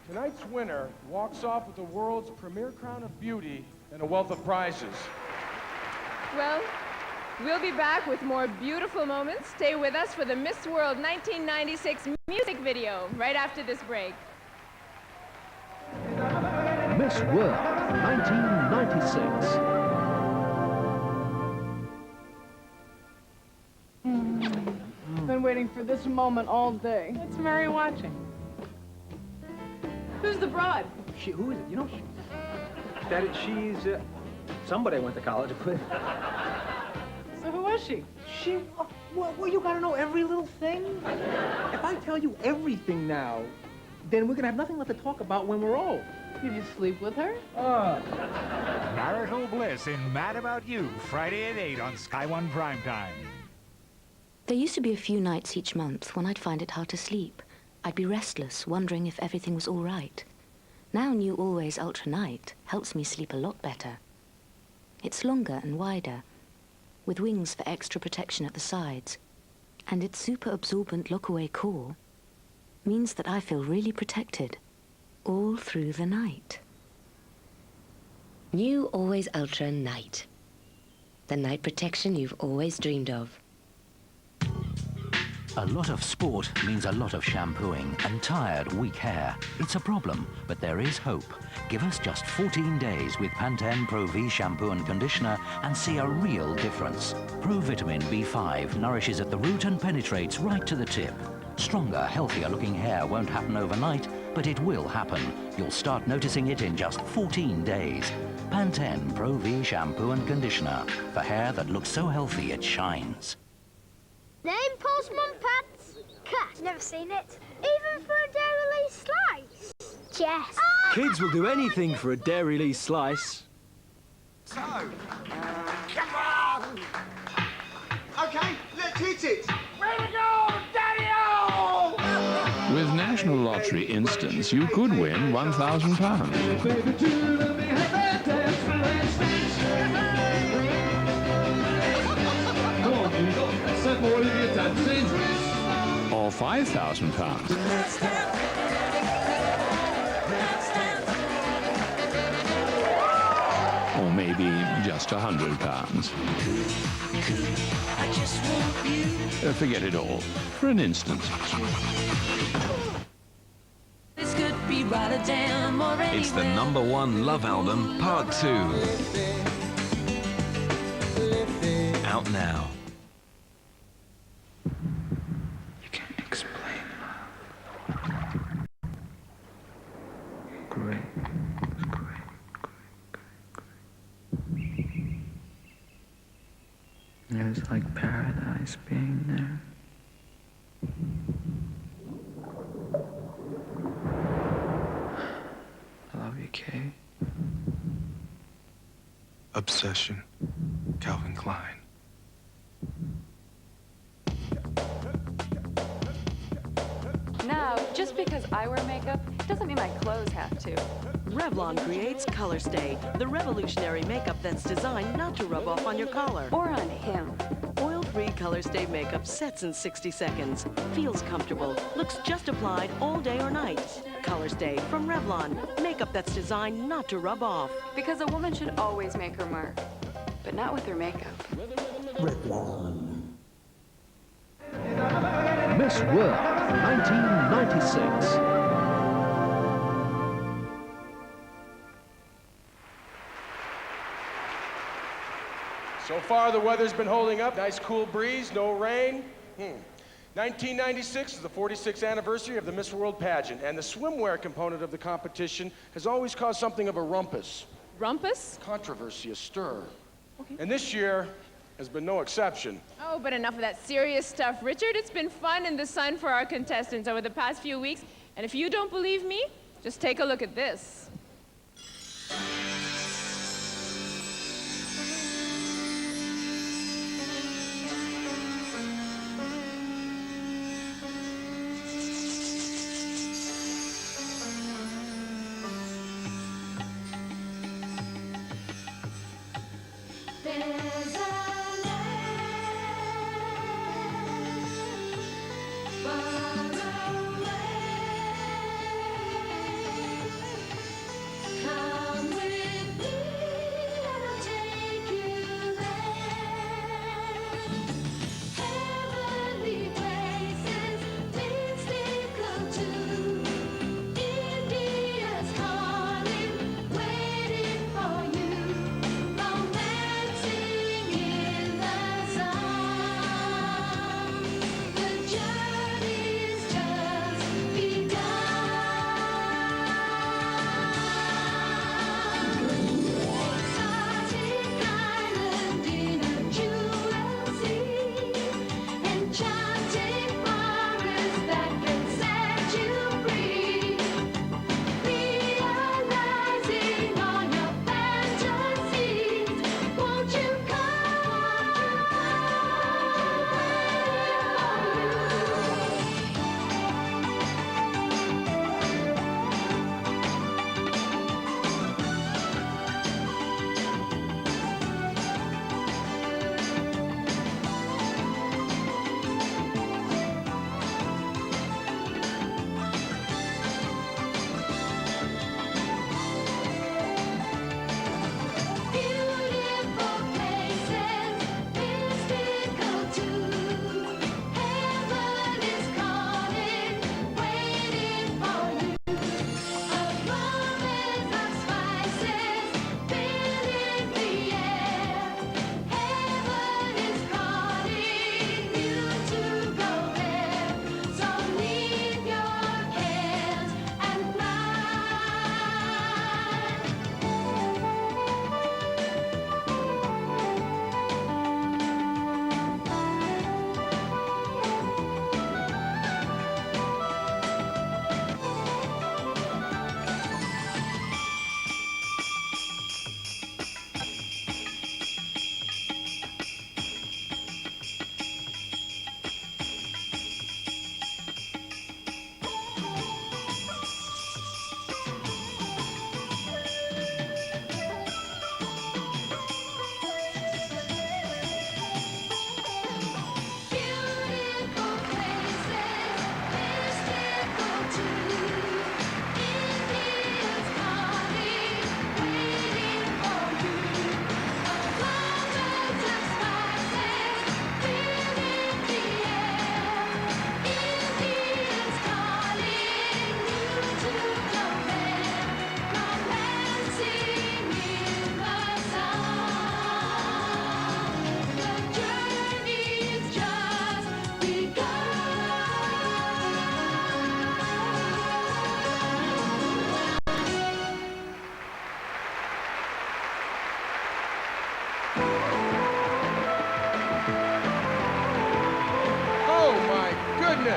Tonight's winner walks off with the world's premier crown of beauty and a wealth of prizes. Well, we'll be back with more beautiful moments. Stay with us for the Miss World 1996 music video right after this break. Miss World 1996. Been waiting for this moment all day. What's Mary watching? Who's the broad? Who is it? You know, she's somebody I went to college with. So who was she? Well, you gotta know every little thing. If I tell you everything now, then we're gonna have nothing left to talk about when we're old. Did you sleep with her? Marital Bliss in Mad About You, Friday at 8 on Sky One Primetime. There used to be a few nights each month when I'd find it hard to sleep. I'd be restless, wondering if everything was all right. Now New Always Ultra Night helps me sleep a lot better. It's longer and wider, with wings for extra protection at the sides, and its super absorbent lock-away core means that I feel really protected all through the night. New Always Ultra Night. The night protection you've always dreamed of. A lot of sport means a lot of shampooing and tired, weak hair. It's a problem, but there is hope. Give us just 14 days with Pantene Pro V shampoo and conditioner and see a real difference. Pro Vitamin B5 nourishes at the root and penetrates right to the tip. Stronger, healthier looking hair won't happen overnight, but it will happen. You'll start noticing it in just 14 days. Pantene Pro V shampoo and conditioner for hair that looks so healthy it shines. Name Postman Pat's cat. Never seen it. Even for a Dairy Lee slice. Yes. Kids will do anything for a Dairy Lee slice. So, come on! Okay, let's hit it! Where to go, Daddy-o! With National Lottery Instants, you could win £1,000. Or £5,000. Or maybe just £100. Forget it all for an instant. This could be Rotterdam or It's the #1 love album, Part 2. Out now. You can't explain love. Great. It was like paradise being there. I love you, Kay. Obsession, Calvin Klein. Now, just because I wear makeup doesn't mean my clothes have to. Revlon creates Color Stay, the revolutionary makeup that's designed not to rub off on your collar. Or on him. Oil-free Color Stay makeup sets in 60 seconds, feels comfortable, looks just applied all day or night. Color Stay from Revlon, makeup that's designed not to rub off. Because a woman should always make her mark, but not with her makeup. Revlon. Miss World 1996. So far, the weather's been holding up. Nice cool breeze, no rain. 1996 is the 46th anniversary of the Miss World pageant, and the swimwear component of the competition has always caused something of a rumpus. Rumpus? Controversy, a stir. Okay. And this year has been no exception. Oh, but enough of that serious stuff, Richard. It's been fun in the sun for our contestants over the past few weeks, and if you don't believe me, just take a look at this.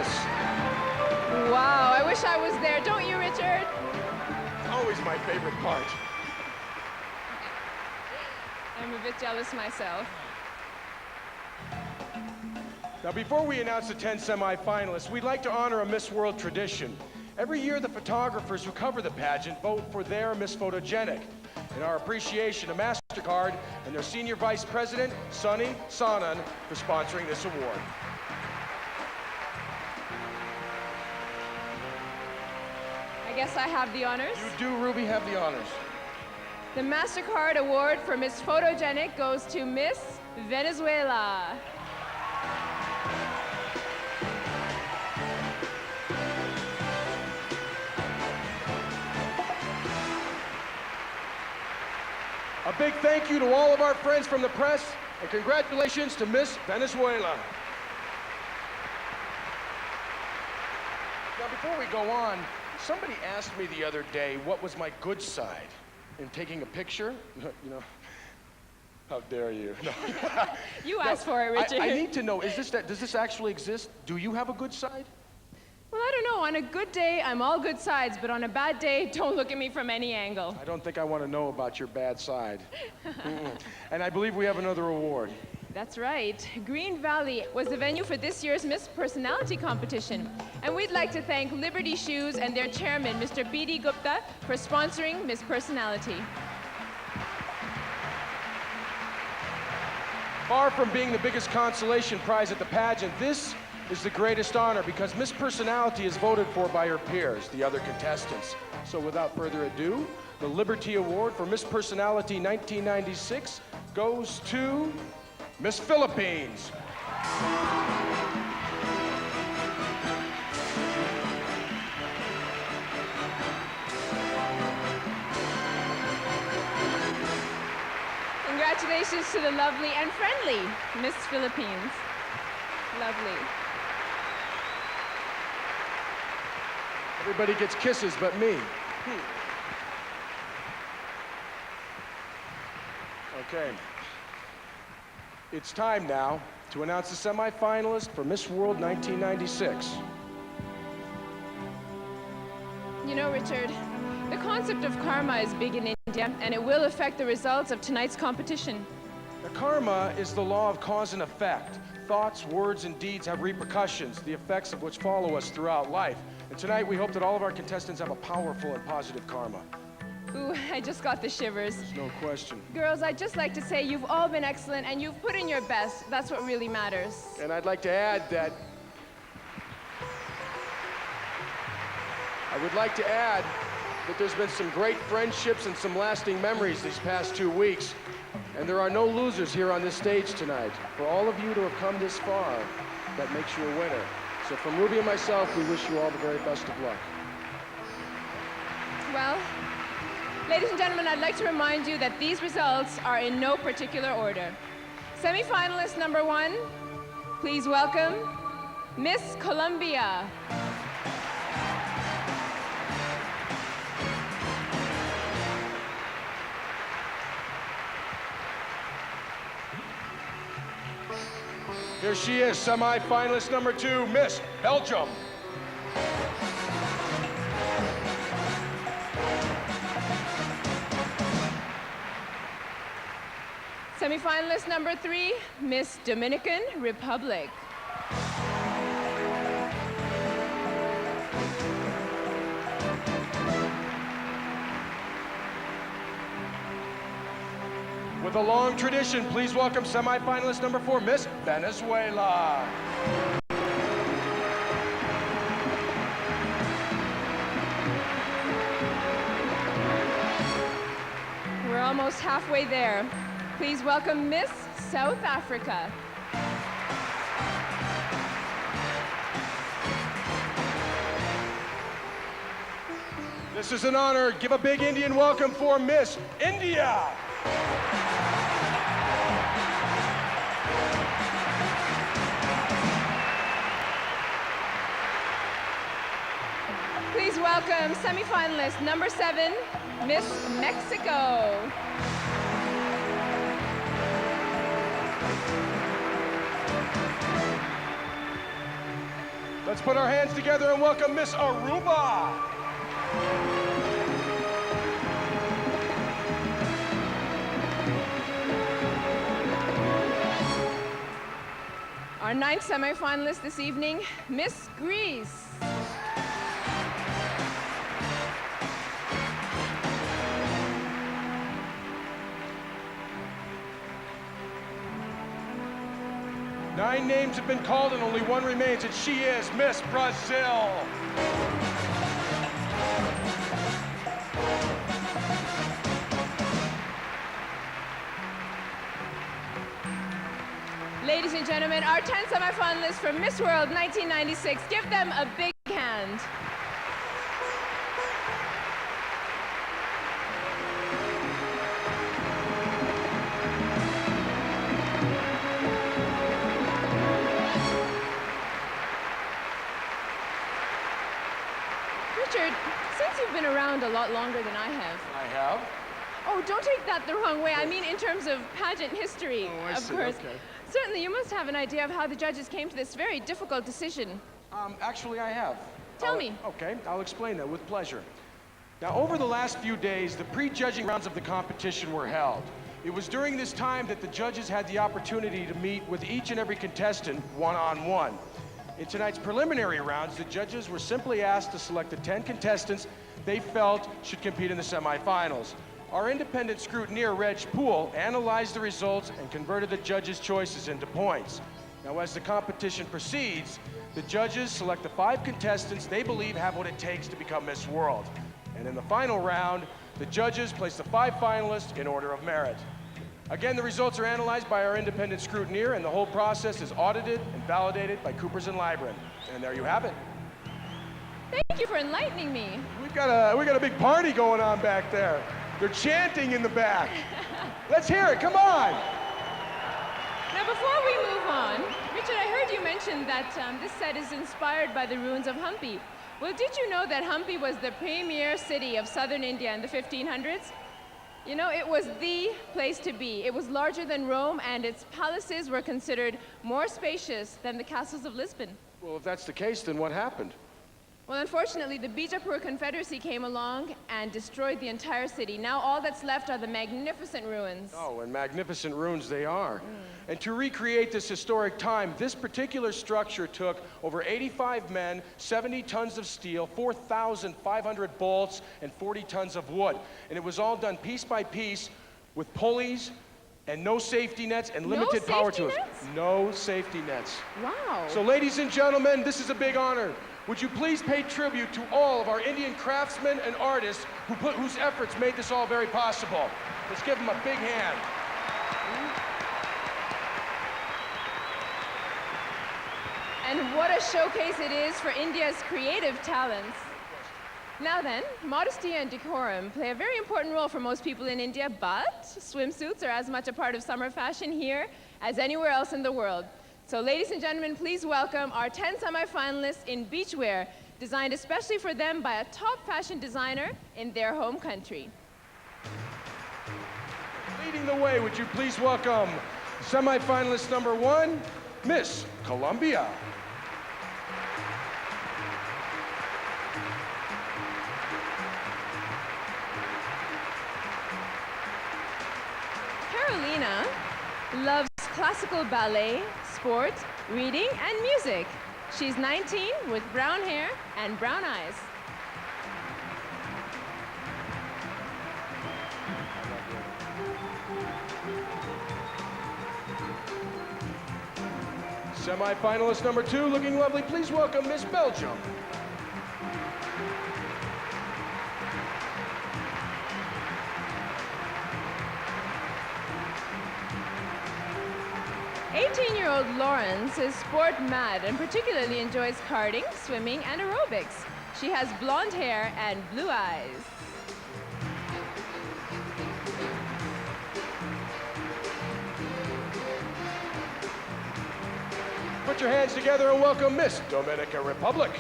Miss. Wow, I wish I was there. Don't you, Richard? Always my favorite part. I'm a bit jealous myself. Now, before we announce the 10 semi-finalists, we'd like to honor a Miss World tradition. Every year, the photographers who cover the pageant vote for their Miss Photogenic. In our appreciation to MasterCard and their Senior Vice President, Sunny Sanan, for sponsoring this award. I guess I have the honors. You do, Ruby, have the honors. The MasterCard Award for Miss Photogenic goes to Miss Venezuela. A big thank you to all of our friends from the press, and congratulations to Miss Venezuela. Now, before we go on, somebody asked me the other day what was my good side in taking a picture. You know, how dare you? No. You asked for it, Richard. I need to know, does this actually exist? Do you have a good side? Well, I don't know. On a good day, I'm all good sides, but on a bad day, don't look at me from any angle. I don't think I want to know about your bad side. And I believe we have another award. That's right. Green Valley was the venue for this year's Miss Personality competition. And we'd like to thank Liberty Shoes and their chairman, Mr. B.D. Gupta, for sponsoring Miss Personality. Far from being the biggest consolation prize at the pageant, this is the greatest honor because Miss Personality is voted for by her peers, the other contestants. So without further ado, the Liberty Award for Miss Personality 1996 goes to Miss Philippines. Congratulations to the lovely and friendly Miss Philippines. Lovely. Everybody gets kisses but me. Okay. It's time now to announce the semi-finalist for Miss World 1996. You know, Richard, the concept of karma is big in India, and it will affect the results of tonight's competition. The karma is the law of cause and effect. Thoughts, words, and deeds have repercussions, the effects of which follow us throughout life. And tonight, we hope that all of our contestants have a powerful and positive karma. Ooh, I just got the shivers. There's no question. Girls, I'd just like to say you've all been excellent, and you've put in your best. That's what really matters. And I'd like to add that there's been some great friendships and some lasting memories these past 2 weeks. And there are no losers here on this stage tonight. For all of you to have come this far, that makes you a winner. So from Ruby and myself, we wish you all the very best of luck. Well, ladies and gentlemen, I'd like to remind you that these results are in no particular order. Semi-finalist number 1, please welcome Miss Colombia. Here she is, semi-finalist number 2, Miss Belgium. Semi-finalist number 3, Miss Dominican Republic. With a long tradition, please welcome semi-finalist number 4, Miss Venezuela. We're almost halfway there. Please welcome Miss South Africa. This is an honor. Give a big Indian welcome for Miss India. Please welcome semi-finalist number 7, Miss Mexico. The Let's put our hands together and welcome Miss Aruba. Our ninth semifinalist this evening, Miss Greece. Nine names have been called and only one remains, and she is Miss Brazil. Ladies and gentlemen, our 10 semifinalists from Miss World 1996. Give them a big hand. Richard, since you've been around a lot longer than I have. I have? Oh, don't take that the wrong way. I mean in terms of pageant history, I of see, course. okay. Certainly, you must have an idea of how the judges came to this very difficult decision. Actually, I have. Tell me. Okay, I'll explain that with pleasure. Now, over the last few days, the pre-judging rounds of the competition were held. It was during this time that the judges had the opportunity to meet with each and every contestant one-on-one. In tonight's preliminary rounds, the judges were simply asked to select the 10 contestants they felt should compete in the semifinals. Our independent scrutineer, Reg Poole, analyzed the results and converted the judges' choices into points. Now, as the competition proceeds, the judges select the 5 contestants they believe have what it takes to become Miss World. And in the final round, the judges place the 5 finalists in order of merit. Again, the results are analyzed by our independent scrutineer, and the whole process is audited and validated by Coopers & Lybrand. And there you have it. Thank you for enlightening me. We got a big party going on back there. They're chanting in the back. Let's hear it, come on. Now, before we move on, Richard, I heard you mention that this set is inspired by the ruins of Hampi. Well, did you know that Hampi was the premier city of southern India in the 1500s? You know, it was the place to be. It was larger than Rome, and its palaces were considered more spacious than the castles of Lisbon. Well, if that's the case, then what happened? Well, unfortunately, the Bijapur Confederacy came along and destroyed the entire city. Now all that's left are the magnificent ruins. Oh, and magnificent ruins they are. And to recreate this historic time, this particular structure took over 85 men, 70 tons of steel, 4,500 bolts, and 40 tons of wood. And it was all done piece by piece with pulleys and no safety nets and limited power tools. No safety nets. Wow. So, ladies and gentlemen, this is a big honor. Would you please pay tribute to all of our Indian craftsmen and artists whose efforts made this all very possible. Let's give them a big hand. And what a showcase it is for India's creative talents. Now then, modesty and decorum play a very important role for most people in India, but swimsuits are as much a part of summer fashion here as anywhere else in the world. So ladies and gentlemen, please welcome our 10 semifinalists in beachwear, designed especially for them by a top fashion designer in their home country. Leading the way, would you please welcome semifinalist number 1, Miss Colombia. Carolina loves classical ballet, sport, reading, and music. She's 19 with brown hair and brown eyes. Semi-finalist number 2, looking lovely. Please welcome Miss Belgium. Eighteen-year-old Lawrence is sport mad and particularly enjoys karting, swimming, and aerobics. She has blonde hair and blue eyes. Put your hands together and welcome Miss Dominica Republic.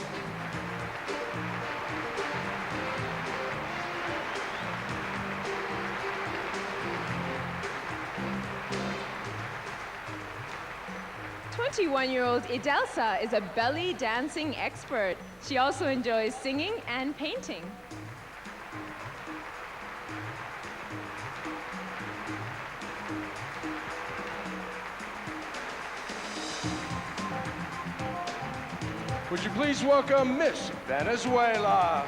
21-year-old Idelsa is a belly dancing expert. She also enjoys singing and painting. Would you please welcome Miss Venezuela?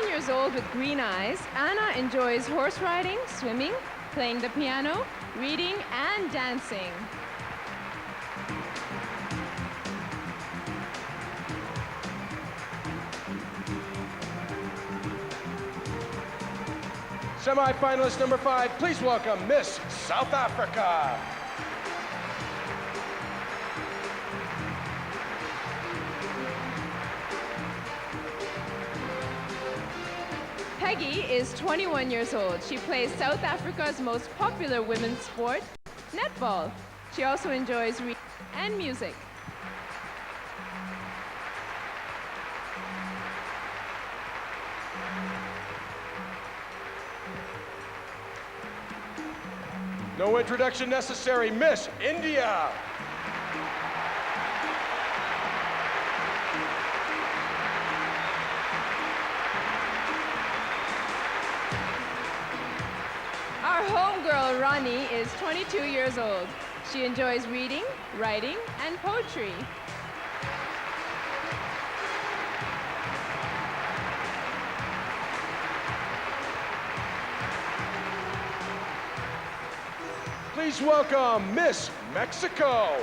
Years old with green eyes, Anna enjoys horse riding, swimming, playing the piano, reading, and dancing. Semi-finalist number 5, please welcome Miss South Africa. Peggy is 21 years old. She plays South Africa's most popular women's sport, netball. She also enjoys reading and music. No introduction necessary, Miss India. Our homegirl, Ronnie, is 22 years old. She enjoys reading, writing, and poetry. Please welcome Miss Mexico.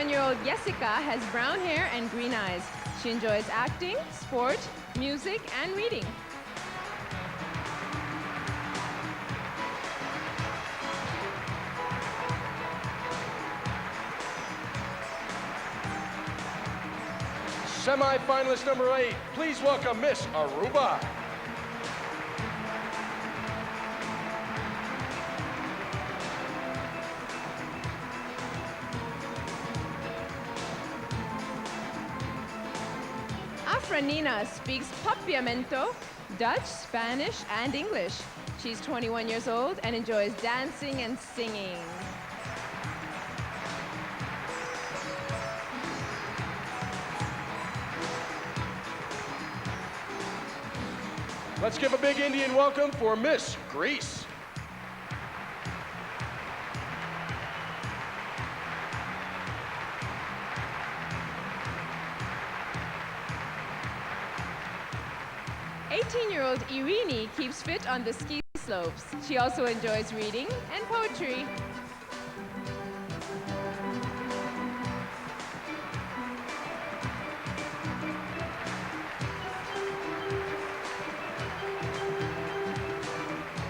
Year-old Jessica has brown hair and green eyes. She enjoys acting, sport, music, and reading. Semi-finalist number 8, please welcome Miss Aruba. Nina speaks Papiamento, Dutch, Spanish, and English. She's 21 years old and enjoys dancing and singing. Let's give a big Indian welcome for Miss Greece. Year-old Irini keeps fit on the ski slopes. She also enjoys reading and poetry.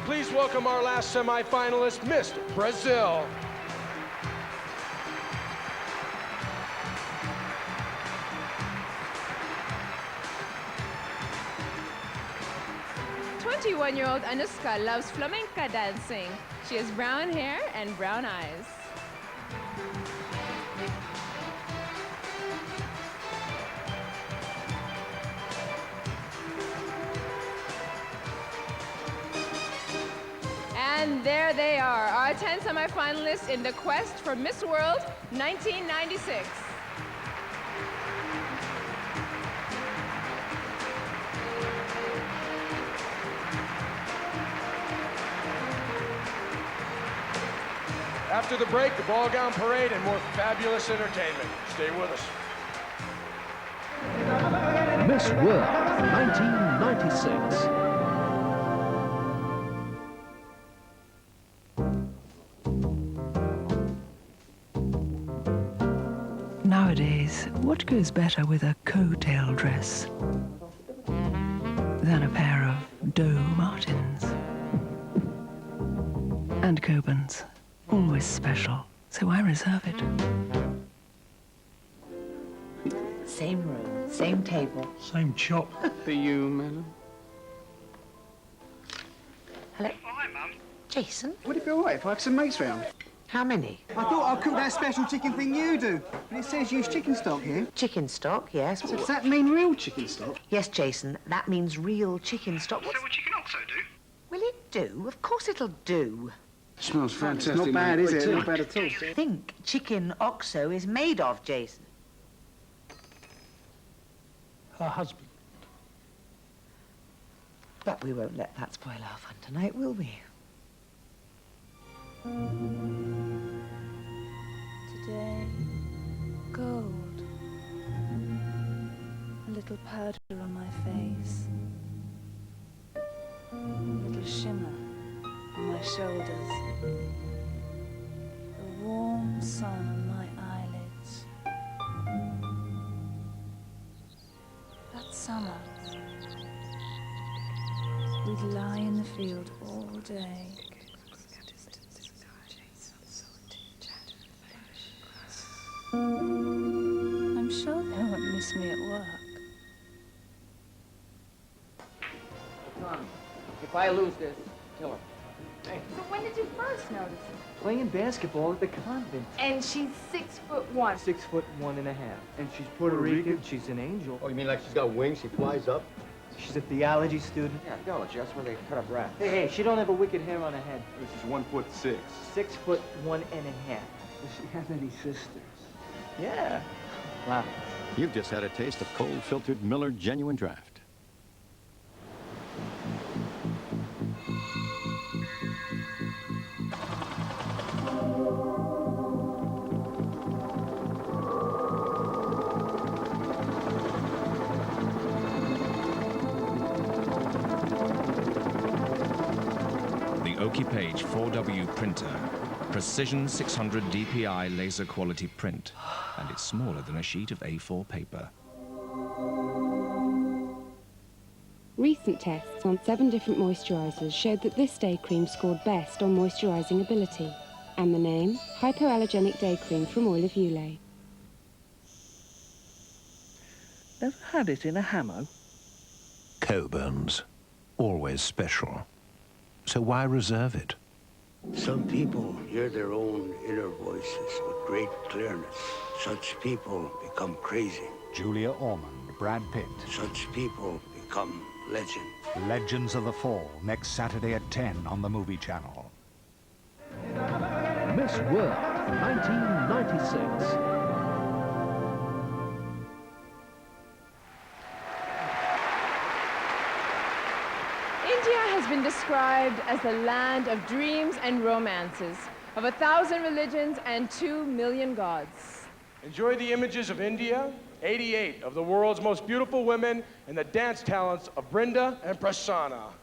Please welcome our last semi-finalist, Miss Brazil. Year-old Anuska loves flamenca dancing. She has brown hair and brown eyes. And there they are, our 10 semifinalists in the quest for Miss World 1996. After the break, the ball gown parade and more fabulous entertainment. Stay with us. Miss World 1996. Nowadays, what goes better with a coat-tail dress than a pair of Doe Martens? And Coburn's, always special, so I reserve it. Same room, same table. Same chop. For you, madam. Hello? Hi, Mum. Jason? Would it be all right if I had some mates round? How many? I thought I'd cook that special chicken thing you do, but it says use chicken stock here. Chicken stock, yes. So does that mean real chicken stock? Yes, Jason, that means real chicken stock. So will chicken oxo do? Will it do? Of course it'll do. Smells fantastic. Not bad, is it? Not bad at all. Think chicken oxo is made of, Jason. Her husband. But we won't let that spoil our fun tonight, will we? Today, gold. A little powder on my face. A little shimmer on my shoulders. The warm sun on my eyelids. That summer, we'd lie in the field all day. I'm sure they won't miss me at work. Tom, if I lose this, kill her. Hey. So when did you first notice it? Playing basketball at the convent. And she's 6'1". 6'1½". And she's Puerto Rican. She's an angel. Oh, you mean like she's got wings? She flies up? She's a theology student. Yeah, theology. That's where they cut up rats. Hey, she don't have a wicked hair on her head. She's 1'6". 6'1½". Does she have any sisters? Yeah. Wow. You've just had a taste of cold filtered Miller Genuine Draft. The Oki-Page 4W printer. Precision 600 DPI laser quality print, and it's smaller than a sheet of A4 paper. Recent tests on 7 different moisturizers showed that this day cream scored best on moisturizing ability. And the name? Hypoallergenic Day Cream from Oil of Ulay. Ever had it in a hammo? Coburn's. Always special. So why reserve it? Some people hear their own inner voices with great clearness. Such people become crazy. Julia Ormond, Brad Pitt. Such people become legend. Legends of the Fall, next Saturday at 10 on the Movie Channel. Miss World, 1996. India has been described as the land of dreams and romances, of 1,000 religions and 2 million gods. Enjoy the images of India, 88 of the world's most beautiful women, and the dance talents of Brinda and Prasanna.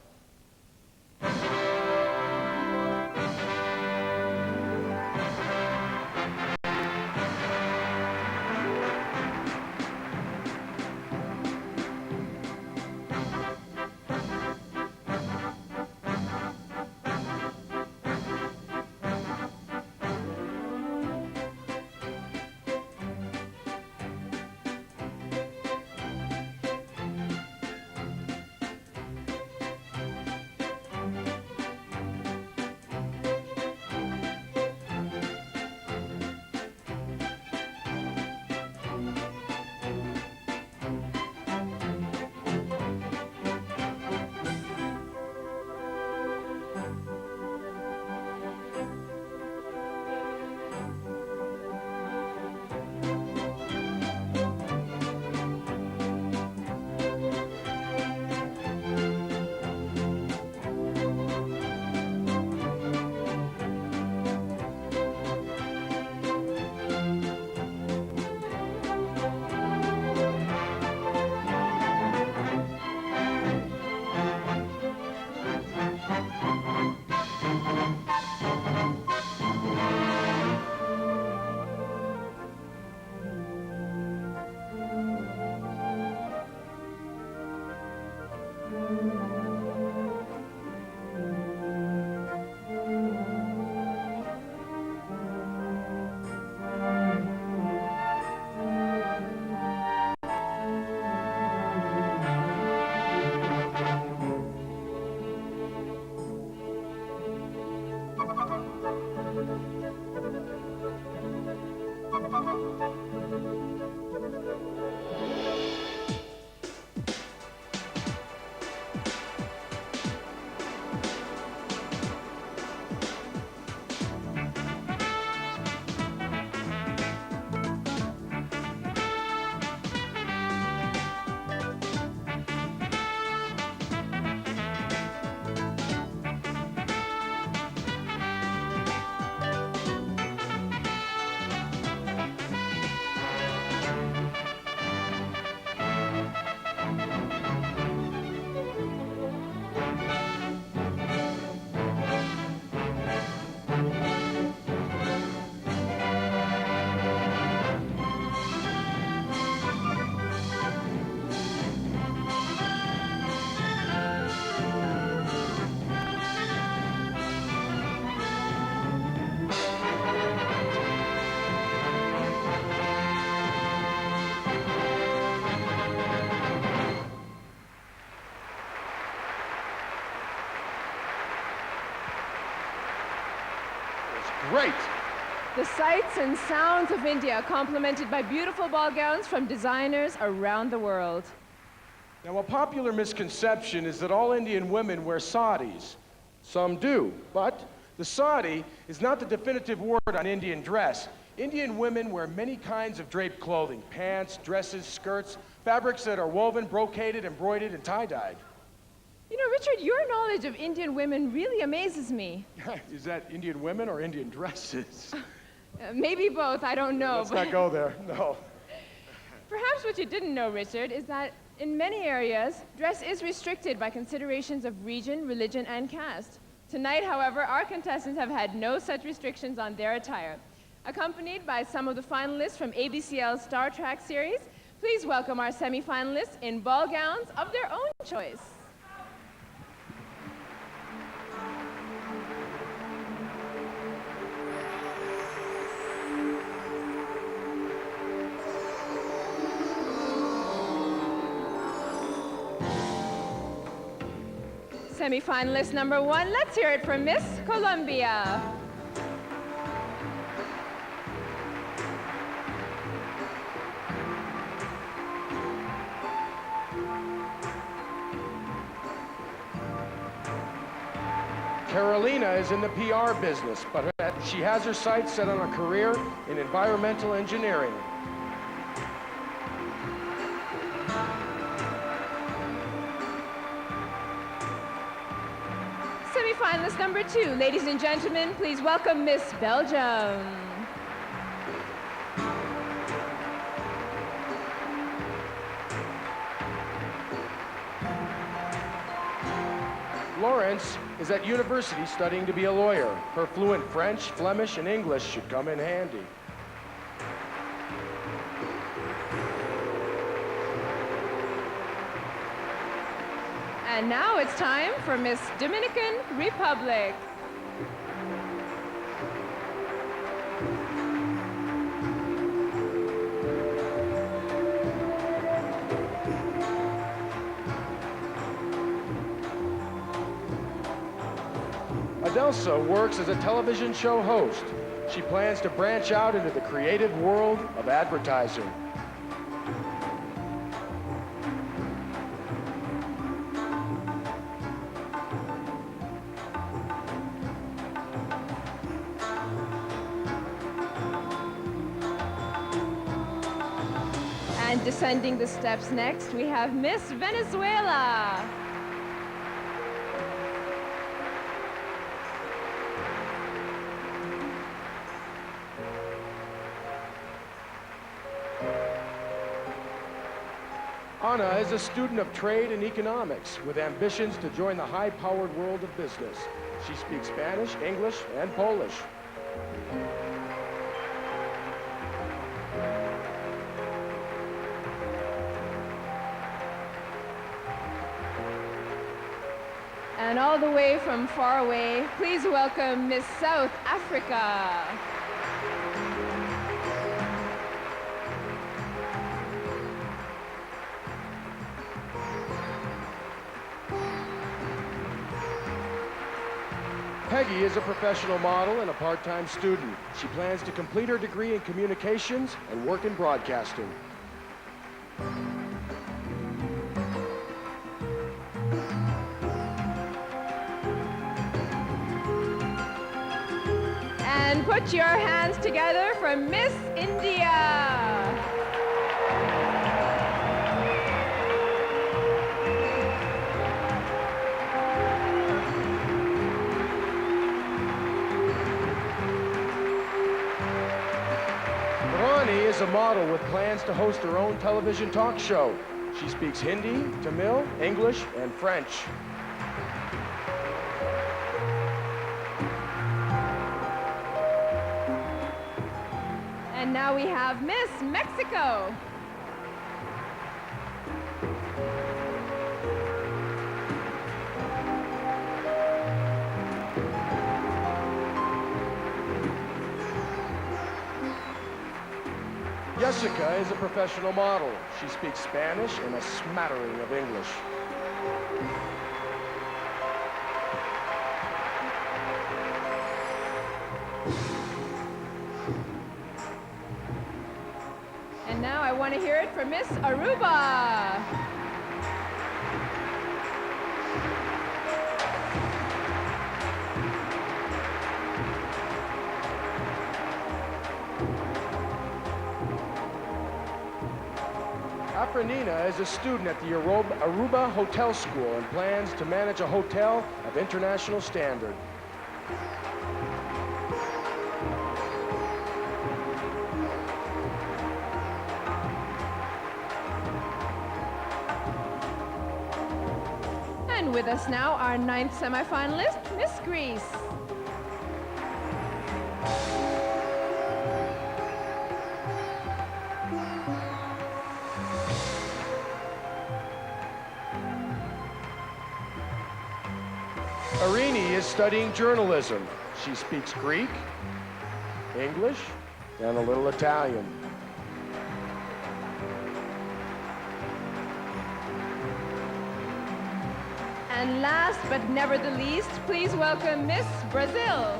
Great. The sights and sounds of India, complemented by beautiful ball gowns from designers around the world. Now, a popular misconception is that all Indian women wear saris. Some do, but the sari is not the definitive word on Indian dress. Indian women wear many kinds of draped clothing: pants, dresses, skirts, fabrics that are woven, brocaded, embroidered, and tie-dyed. You know, Richard, your knowledge of Indian women really amazes me. Is that Indian women or Indian dresses? Maybe both, I don't know. Let's not go there, no. Perhaps what you didn't know, Richard, is that in many areas, dress is restricted by considerations of region, religion, and caste. Tonight, however, our contestants have had no such restrictions on their attire. Accompanied by some of the finalists from ABCL's Star Trek series, please welcome our semi-finalists in ball gowns of their own choice. Semi-finalist number 1, let's hear it for Miss Colombia. Carolina is in the PR business, but she has her sights set on a career in environmental engineering. Semi-finalist number 2, ladies and gentlemen, please welcome Miss Belgium. Lawrence is at university studying to be a lawyer. Her fluent French, Flemish, and English should come in handy. And now it's time for Miss Dominican Republic. Adelsa works as a television show host. She plans to branch out into the creative world of advertising. And descending the steps next, we have Miss Venezuela. Anna is a student of trade and economics with ambitions to join the high-powered world of business. She speaks Spanish, English, and Polish. And all the way from far away, please welcome Miss South Africa. Maggie is a professional model and a part-time student. She plans to complete her degree in communications and work in broadcasting. And put your hands together for Miss India. Rani is a model with plans to host her own television talk show. She speaks Hindi, Tamil, English, and French. And now we have Miss Mexico. Jessica is a professional model. She speaks Spanish and a smattering of English. And now I want to hear it from Miss Aruba. Afranina is a student at the Aruba Hotel School and plans to manage a hotel of international standard. And with us now, our 9th semifinalist, Miss Greece. Irini is studying journalism. She speaks Greek, English, and a little Italian. And last but never the least, please welcome Miss Brazil.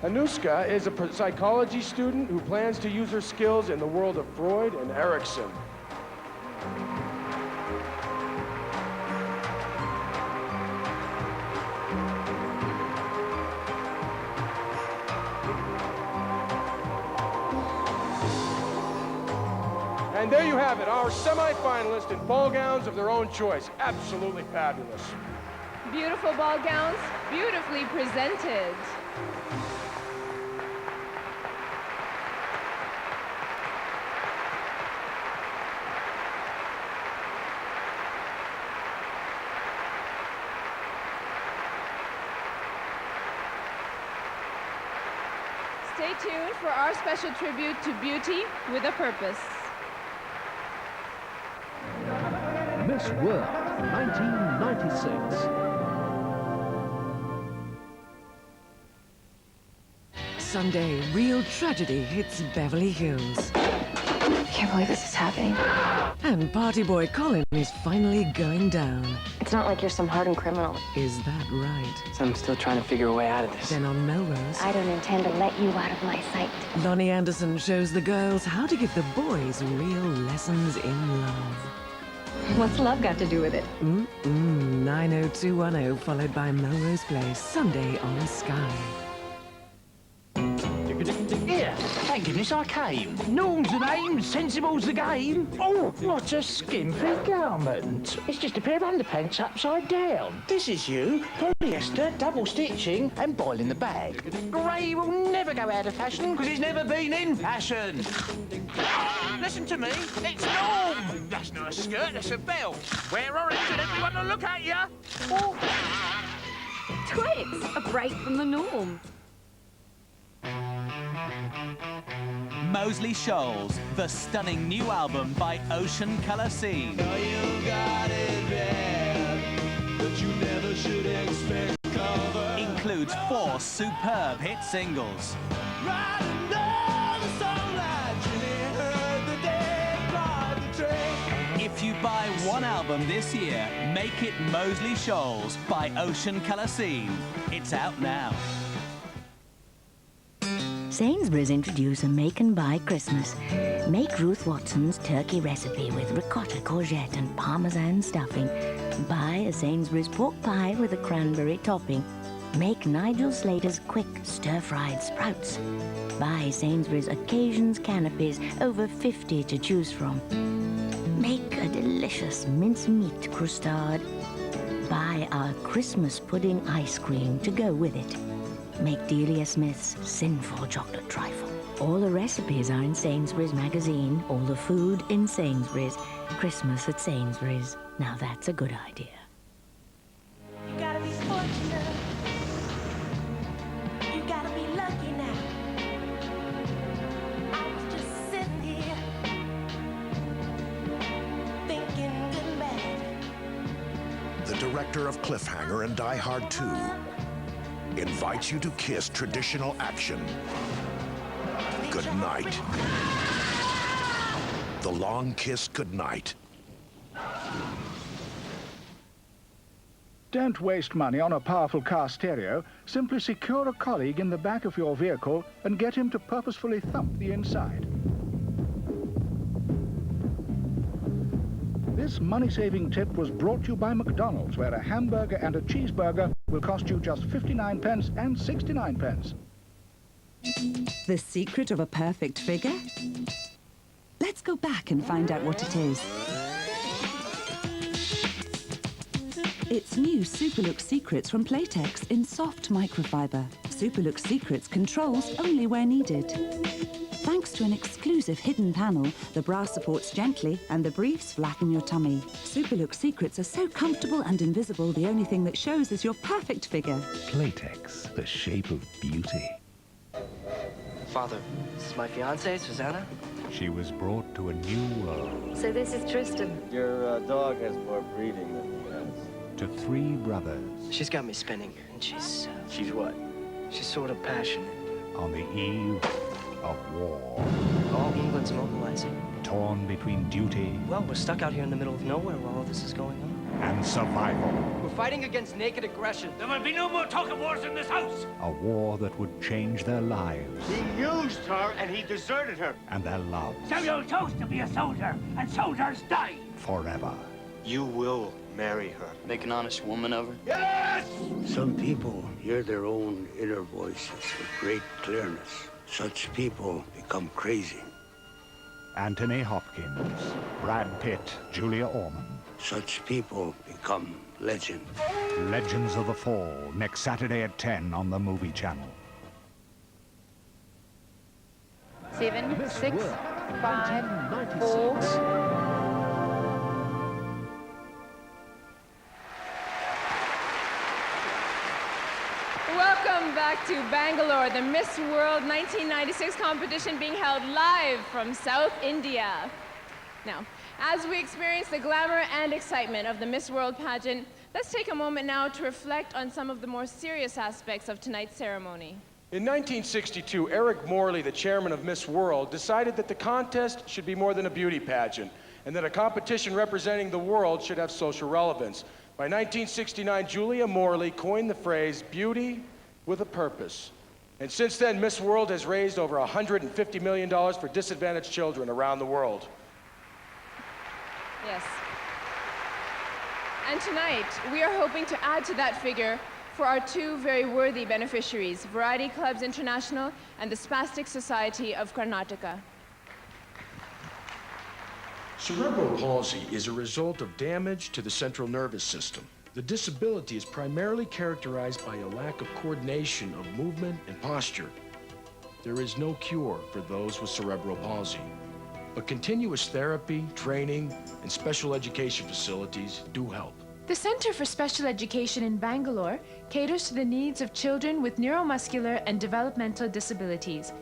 Anuska is a psychology student who plans to use her skills in the world of Freud and Erikson. And there you have it, our semi-finalists in ball gowns of their own choice. Absolutely fabulous. Beautiful ball gowns, beautifully presented. Stay tuned for our special tribute to beauty with a purpose. Miss World 1996. Sunday, real tragedy hits Beverly Hills. I can't believe this is happening. And party boy Colin is finally going down. It's not like you're some hardened criminal. Is that right? So I'm still trying to figure a way out of this. Then on Melrose, I don't intend to let you out of my sight. Lonnie Anderson shows the girls how to give the boys real lessons in love. What's love got to do with it? 90210, followed by Melrose Place, Sunday on Sky. Here, thank goodness I came. Norm's the name, sensible's the game. Oh, what a skimpy garment. It's just a pair of underpants upside down. This is you, polyester, double stitching, and boiling the bag. Grey will never go out of fashion because it's never been in fashion. Listen to me, it's Norm. That's not a skirt, that's a belt. Wear orange and everyone will look at you. Oh. Twigs, a break from the norm. Mosley Shoals, the stunning new album by Ocean Colour Scene. Know you got it bad, but you never should expect cover. Includes includes 4 superb hit singles. If you buy one album this year, make it Moseley Shoals by Ocean Colour Scene. It's out now. Sainsbury's introduce a make and buy Christmas. Make Ruth Watson's turkey recipe with ricotta, courgette and parmesan stuffing. Buy a Sainsbury's pork pie with a cranberry topping. Make Nigel Slater's quick stir-fried sprouts. Buy Sainsbury's Occasions canopies, over 50 to choose from. Make a delicious mincemeat croustade. Buy our Christmas pudding ice cream to go with it. Make Delia Smith's sinful chocolate trifle. All the recipes are in Sainsbury's magazine. All the food in Sainsbury's. Christmas at Sainsbury's. Now that's a good idea. You gotta be fortunate. You gotta be lucky now. I was just sitting here thinking good and bad. The director of Cliffhanger and Die Hard 2 invites you to kiss traditional action goodnight. The long kiss goodnight. Don't waste money on a powerful car stereo. Simply secure a colleague in the back of your vehicle and get him to purposefully thump the inside. This money-saving tip was brought to you by McDonald's, where a hamburger and a cheeseburger will cost you just 59 pence and 69 pence. The secret of a perfect figure? Let's go back and find out what it is. It's new Superlook Secrets from Playtex in soft microfiber. Superlook Secrets controls only where needed. Thanks to an exclusive hidden panel, the bra supports gently and the briefs flatten your tummy. Superlook Secrets are so comfortable and invisible, the only thing that shows is your perfect figure. Playtex, the shape of beauty. Father, this is my fiancée, Susanna. She was brought to a new world. So this is Tristan. Your dog has more breeding than he has. To 3 brothers. She's got me spinning, and she's what? She's sort of passionate. On the eve of war. All England's mobilizing. Torn between duty. Well, we're stuck out here in the middle of nowhere while all this is going on. And survival. We're fighting against naked aggression. There will be no more talk of wars in this house. A war that would change their lives. He used her and he deserted her. And their love. So you chose to be a soldier, and soldiers die. Forever. You will marry her. Make an honest woman of her? Yes! Some people hear their own inner voices with great clearness. Such people become crazy. Anthony Hopkins, Brad Pitt, Julia Ormond. Such people become legend. Legends of the Fall, next Saturday at 10 on the Movie Channel. 7, 6, 5, 4. Welcome back to Bangalore, the Miss World 1996 competition being held live from South India. Now, as we experience the glamour and excitement of the Miss World pageant, let's take a moment now to reflect on some of the more serious aspects of tonight's ceremony. In 1962, Eric Morley, the chairman of Miss World, decided that the contest should be more than a beauty pageant, and that a competition representing the world should have social relevance. By 1969, Julia Morley coined the phrase, beauty with a purpose. And since then, Miss World has raised over $150 million for disadvantaged children around the world. Yes. And tonight, we are hoping to add to that figure for our 2 very worthy beneficiaries, Variety Clubs International and the Spastic Society of Karnataka. Cerebral palsy is a result of damage to the central nervous system. The disability is primarily characterized by a lack of coordination of movement and posture. There is no cure for those with cerebral palsy, but continuous therapy, training, and special education facilities do help. The Center for Special Education in Bangalore caters to the needs of children with neuromuscular and developmental disabilities.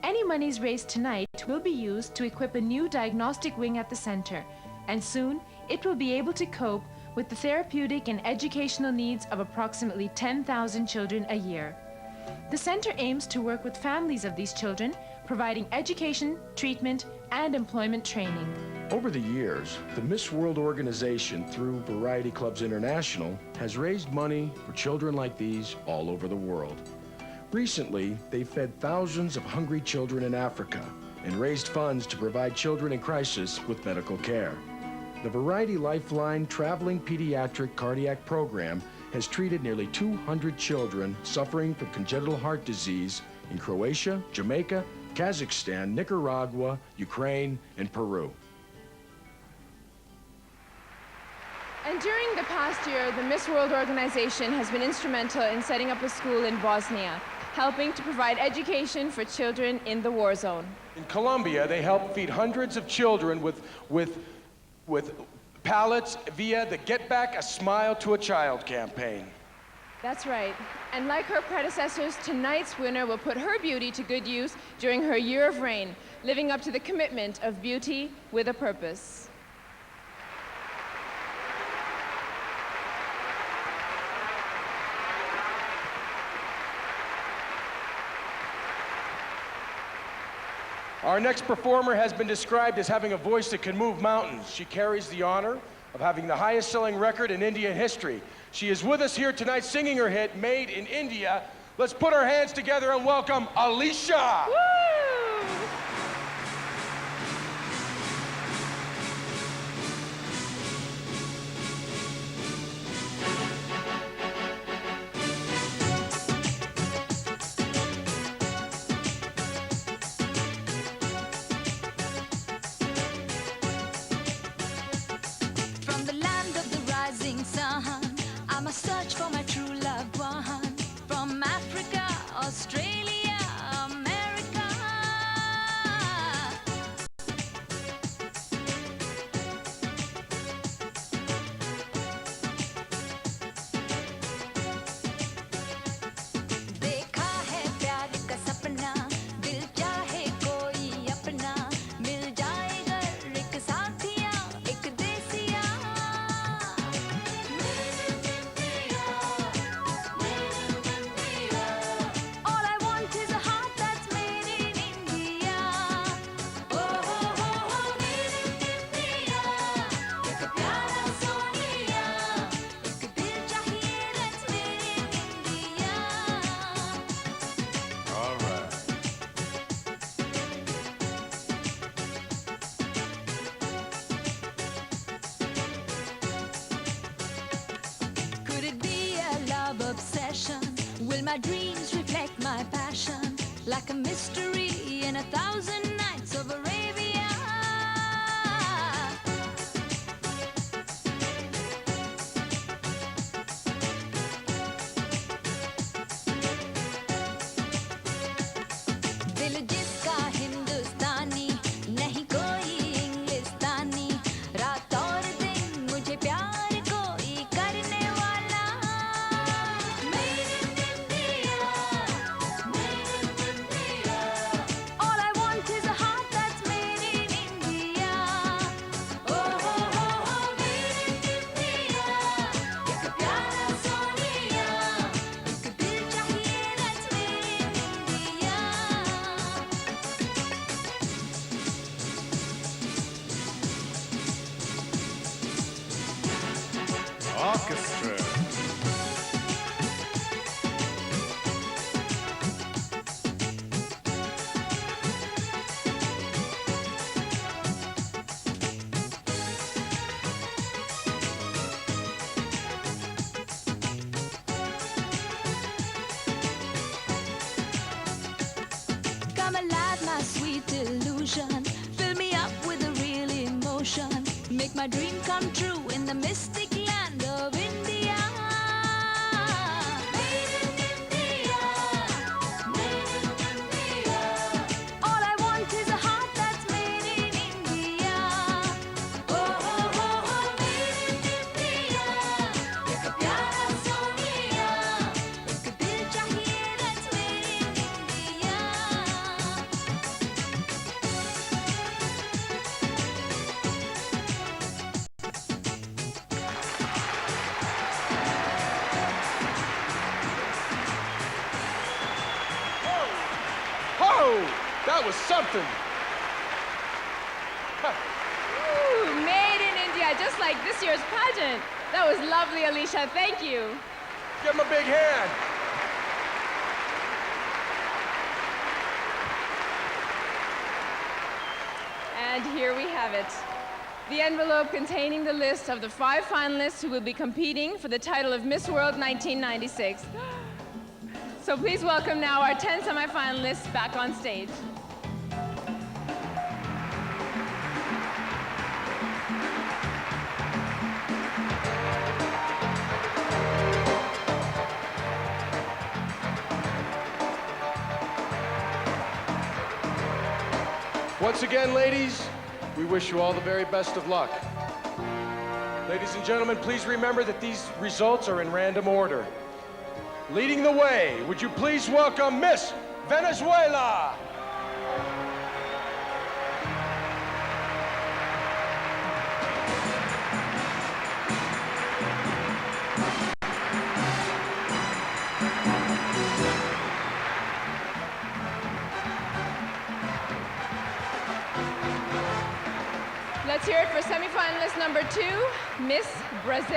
Any monies raised tonight will be used to equip a new diagnostic wing at the center, and soon it will be able to cope with the therapeutic and educational needs of approximately 10,000 children a year. The center aims to work with families of these children, providing education, treatment, and employment training. Over the years, the Miss World organization, through Variety Clubs International, has raised money for children like these all over the world. Recently, they fed thousands of hungry children in Africa and raised funds to provide children in crisis with medical care. The Variety Lifeline Traveling Pediatric Cardiac Program has treated nearly 200 children suffering from congenital heart disease in Croatia, Jamaica, Kazakhstan, Nicaragua, Ukraine, and Peru. And during the past year, the Miss World organization has been instrumental in setting up a school in Bosnia, helping to provide education for children in the war zone. In Colombia, they help feed hundreds of children with pallets via the Get Back a Smile to a Child campaign. That's right. And like her predecessors, tonight's winner will put her beauty to good use during her year of reign, living up to the commitment of beauty with a purpose. Our next performer has been described as having a voice that can move mountains. She carries the honor of having the highest selling record in Indian history. She is with us here tonight singing her hit, Made in India. Let's put our hands together and welcome Alicia. Woo! Search for my true loved one from Africa, Australia, America. देखा है प्यार का सपना, दिल चाहे कोई अपना, मिल जाएगा एक साथिया, एक देसिया. Will my dreams reflect my passion like a mystery in 1,000 nights of Arabia? दिल जिसका हिंदुस्तानी नहीं कोई इंग्लिस्तानी रात और दिन मुझे प्यार कोई करने वाला All I want is a heart that's made in India. Oh, oh, oh, oh, made in India. एक प्यारा सोनिया, एक दिल चाहिए that's made in India. Orchestra. Come alive, my sweet illusion. Fill me up with a real emotion. Make my dream come true in the mystic land of India. Made in India. Made in India. All I want is a heart that's made in India. Oh, oh, oh, oh, made in India. एक प्यारा सोनिया, एक दिल चाहिए that's made in India. that was something. Ooh, made in India, just like this year's pageant. That was lovely, Alicia. Thank you. Give him a big hand. And here we have it. The envelope containing the list of the 5 finalists who will be competing for the title of Miss World 1996. So please welcome now our 10 semifinalists back on stage. Once again, ladies, we wish you all the very best of luck. Ladies and gentlemen, please remember that these results are in random order. Leading the way, would you please welcome Miss Venezuela? Let's hear it for semifinalist number 2, Miss Brazil.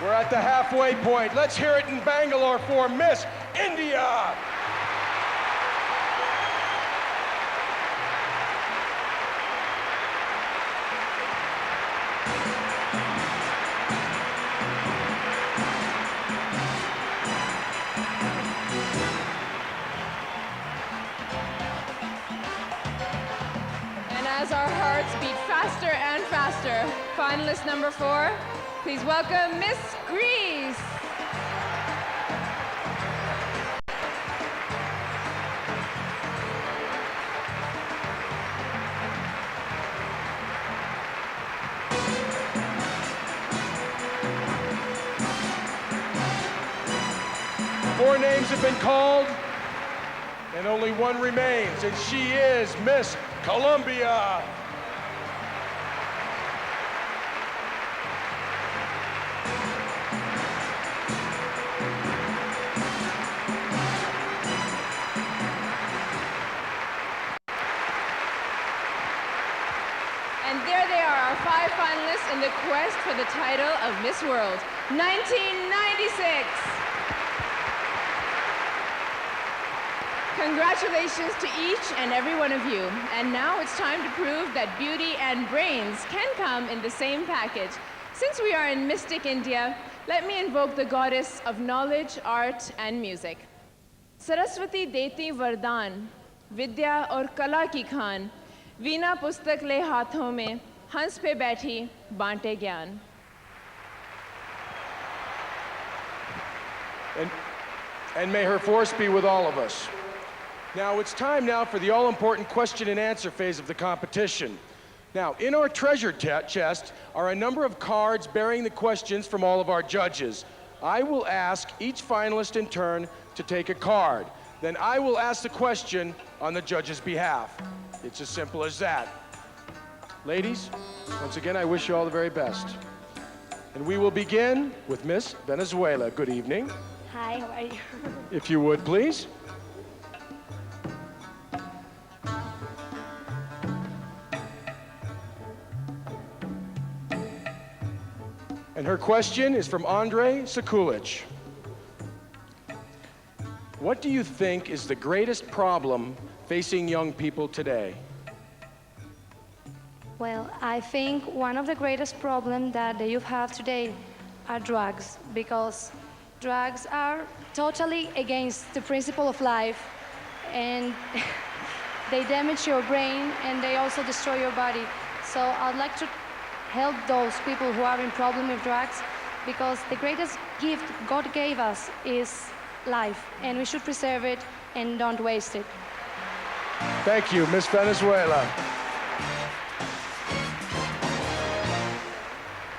We're at the halfway point. Let's hear it in Bangalore for Miss India. And as our hearts beat faster and faster, finalist number 4, please welcome Miss Greece. Four names have been called, and only one remains, and she is Miss Colombia. And there they are, our 5 finalists in the quest for the title of Miss World 1996. Congratulations to each and every one of you. And now it's time to prove that beauty and brains can come in the same package. Since we are in mystic India, let me invoke the goddess of knowledge, art, and music. Saraswati deti vardaan, vidya aur kala ki khan, वीणा पुस्तक ले हाथों में हंस पे बैठी बांटे ज्ञान. And may her force be with all of us. Now, it's time now for the all-important question and answer phase of the competition. Now, in our treasure chest are a number of cards bearing the questions from all of our judges. I will ask each finalist in turn to take a card. Then I will ask the question on the judge's behalf. It's as simple as that. Ladies, once again, I wish you all the very best. And we will begin with Miss Venezuela. Good evening. Hi, how are you? If you would, please. And her question is from Andrei Sekulich. What do you think is the greatest problem facing young people today? Well, I think one of the greatest problems that the youth have today are drugs, because drugs are totally against the principle of life, and they damage your brain and they also destroy your body. So I'd like to help those people who are in problem with drugs, because the greatest gift God gave us is life, and we should preserve it and don't waste it. Thank you, Miss Venezuela.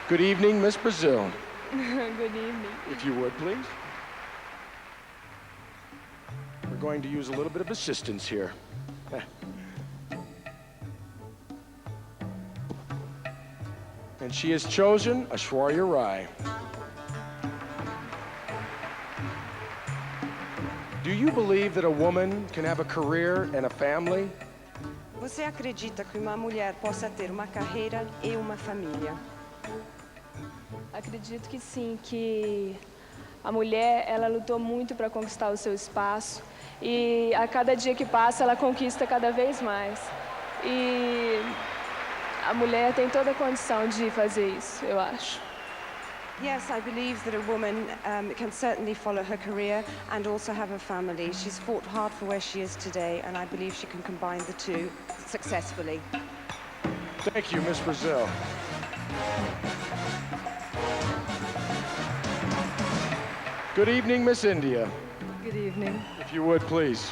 Good evening, Miss Brazil. and good evening. If you would, please. We're going to use a little bit of assistance here. And she has chosen Aishwarya Rai. Do you believe that a woman can have a career and a family? Você acredita que uma mulher possa ter uma carreira e uma família? Acredito que sim, que a mulher, ela lutou muito para conquistar o seu espaço e a cada dia que passa ela conquista cada vez mais. E a mulher tem toda a condição de fazer isso, eu acho. Yes, I believe that a woman can certainly follow her career and also have a family. She's fought hard for where she is today, and I believe she can combine the two successfully. Thank you, Miss Brazil. Good evening, Miss India. Good evening. If you would, please.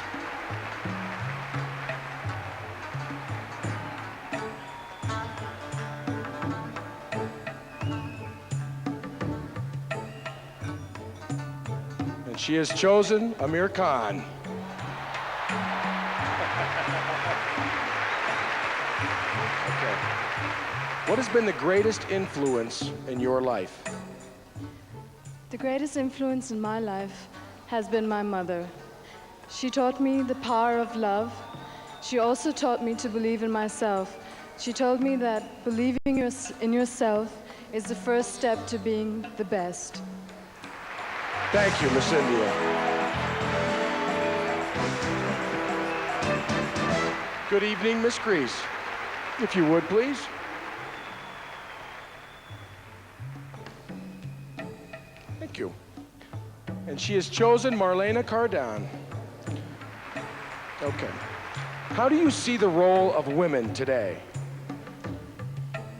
And she has chosen Amir Khan. Okay. What has been the greatest influence in your life? The greatest influence in my life has been my mother. She taught me the power of love. She also taught me to believe in myself. She told me that believing in yourself is the first step to being the best. Thank you, Miss India. Good evening, Miss Grease. If you would, please. Thank you. And she has chosen Marlena Cardan. Okay. How do you see the role of women today?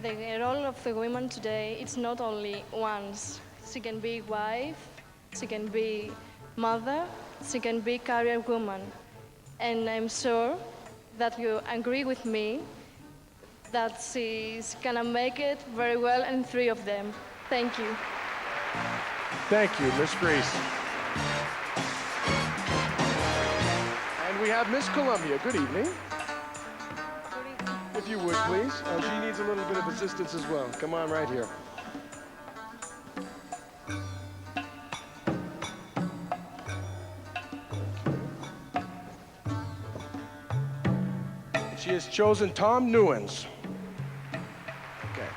The role of the women today, it's not only once. She can be wife, she can be mother, she can be career woman. And I'm sure that you agree with me that she's gonna make it very well in three of them. Thank you. Thank you, Miss Grease. And we have Miss Columbia. Good evening. If you would, please. Oh, she needs a little bit of assistance as well. Come on right here. She has chosen Tom Newens. Okay.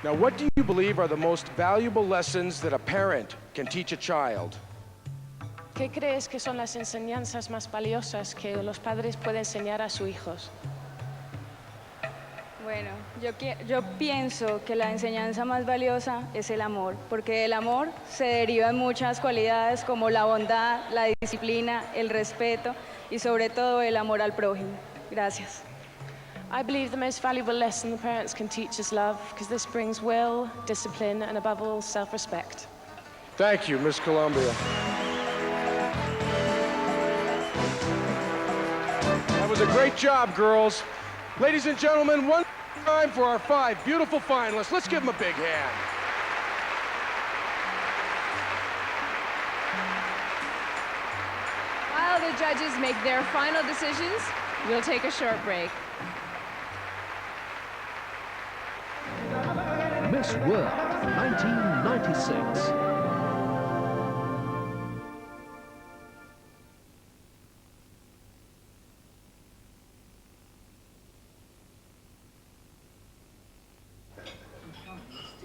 Now, what do you believe are the most valuable lessons that a parent can teach a child? ¿Qué crees que son las enseñanzas más valiosas que los padres pueden enseñar a sus hijos? Bueno, yo pienso que la enseñanza más valiosa es el amor, porque el amor se deriva en muchas cualidades como la bondad, la disciplina, el respeto y sobre todo el amor al prójimo. Gracias. I believe the most valuable lesson the parents can teach is love, because this brings will, discipline, and above all, self-respect. Thank you, Miss Columbia. That was a great job, girls. Ladies and gentlemen, one time for our 5 beautiful finalists. Let's give them a big hand. While the judges make their final decisions, we'll take a short break. Miss World 1996.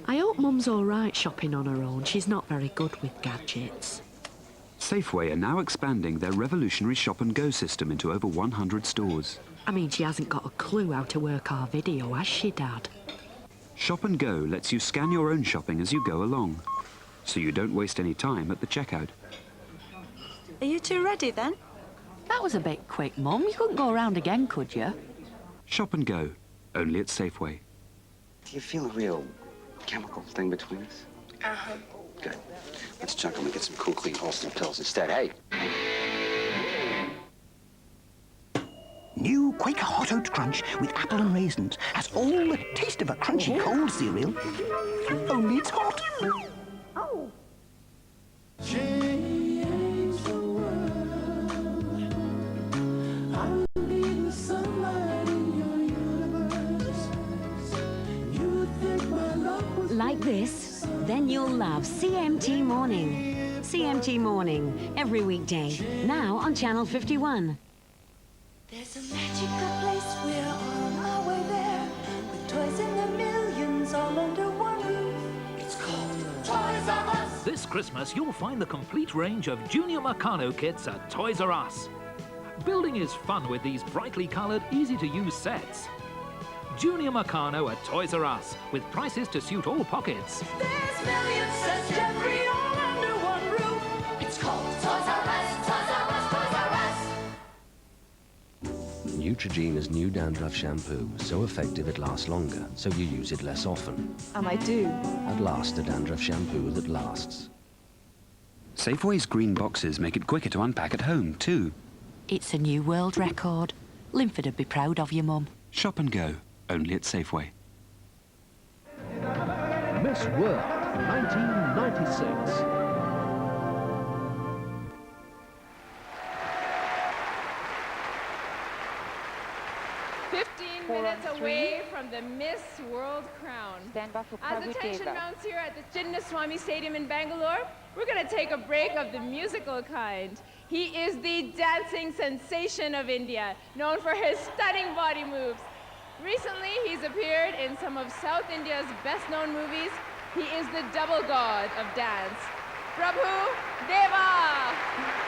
I hope Mum's all right shopping on her own. She's not very good with gadgets. Safeway are now expanding their revolutionary Shop and Go system into over 100 stores. I mean, she hasn't got a clue how to work our video, has she, Dad? Shop and Go lets you scan your own shopping as you go along, so you don't waste any time at the checkout. Are you two ready, then? That was a bit quick, Mum. You couldn't go around again, could you? Shop and Go, only at Safeway. Do you feel a real chemical thing between us? Uh-huh. Good. Let's junk them and get some cool, clean Holstein pills instead. Hey! New Quaker Hot Oat Crunch with apple and raisins has all the taste of a crunchy cold cereal, only it's hot. Oh. Change the world. I'll be the sunlight in your universe. You think my love was Like this? Then you'll love CMT Morning. CMT Morning, every weekday, now on Channel 51. There's a magical place, we're on our way there, with toys in the millions all under one roof. It's called Toys R Us. This Christmas, you'll find the complete range of Junior Meccano kits at Toys R Us. Building is fun with these brightly coloured, easy-to-use sets. Junior Meccano at Toys R Us, with prices to suit all pockets. There's millions sets, Jeffrey, all under one roof. It's called Toys R Us, Toys R Us, Toys R Us. Neutrogena's new dandruff shampoo, so effective it lasts longer, so you use it less often. And I do. At last, a dandruff shampoo that lasts. Safeway's green boxes make it quicker to unpack at home, too. It's a new world record. Linford would be proud of you, Mum. Shop and go, only at Safeway. Miss World 1996. Minutes away from the Miss World crown. Stand by for As the tension mounts here at the Chinnaswamy Stadium in Bangalore, we're going to take a break of the musical kind. He is the dancing sensation of India, known for his stunning body moves. Recently, he's appeared in some of South India's best-known movies. He is the double god of dance, Prabhu Deva.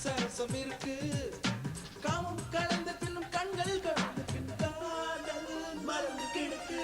சரசம் இருக்கு காமம் கலந்த பின்னும் கண்கள் கலந்த பின் காதல் மறந்து கிடக்கு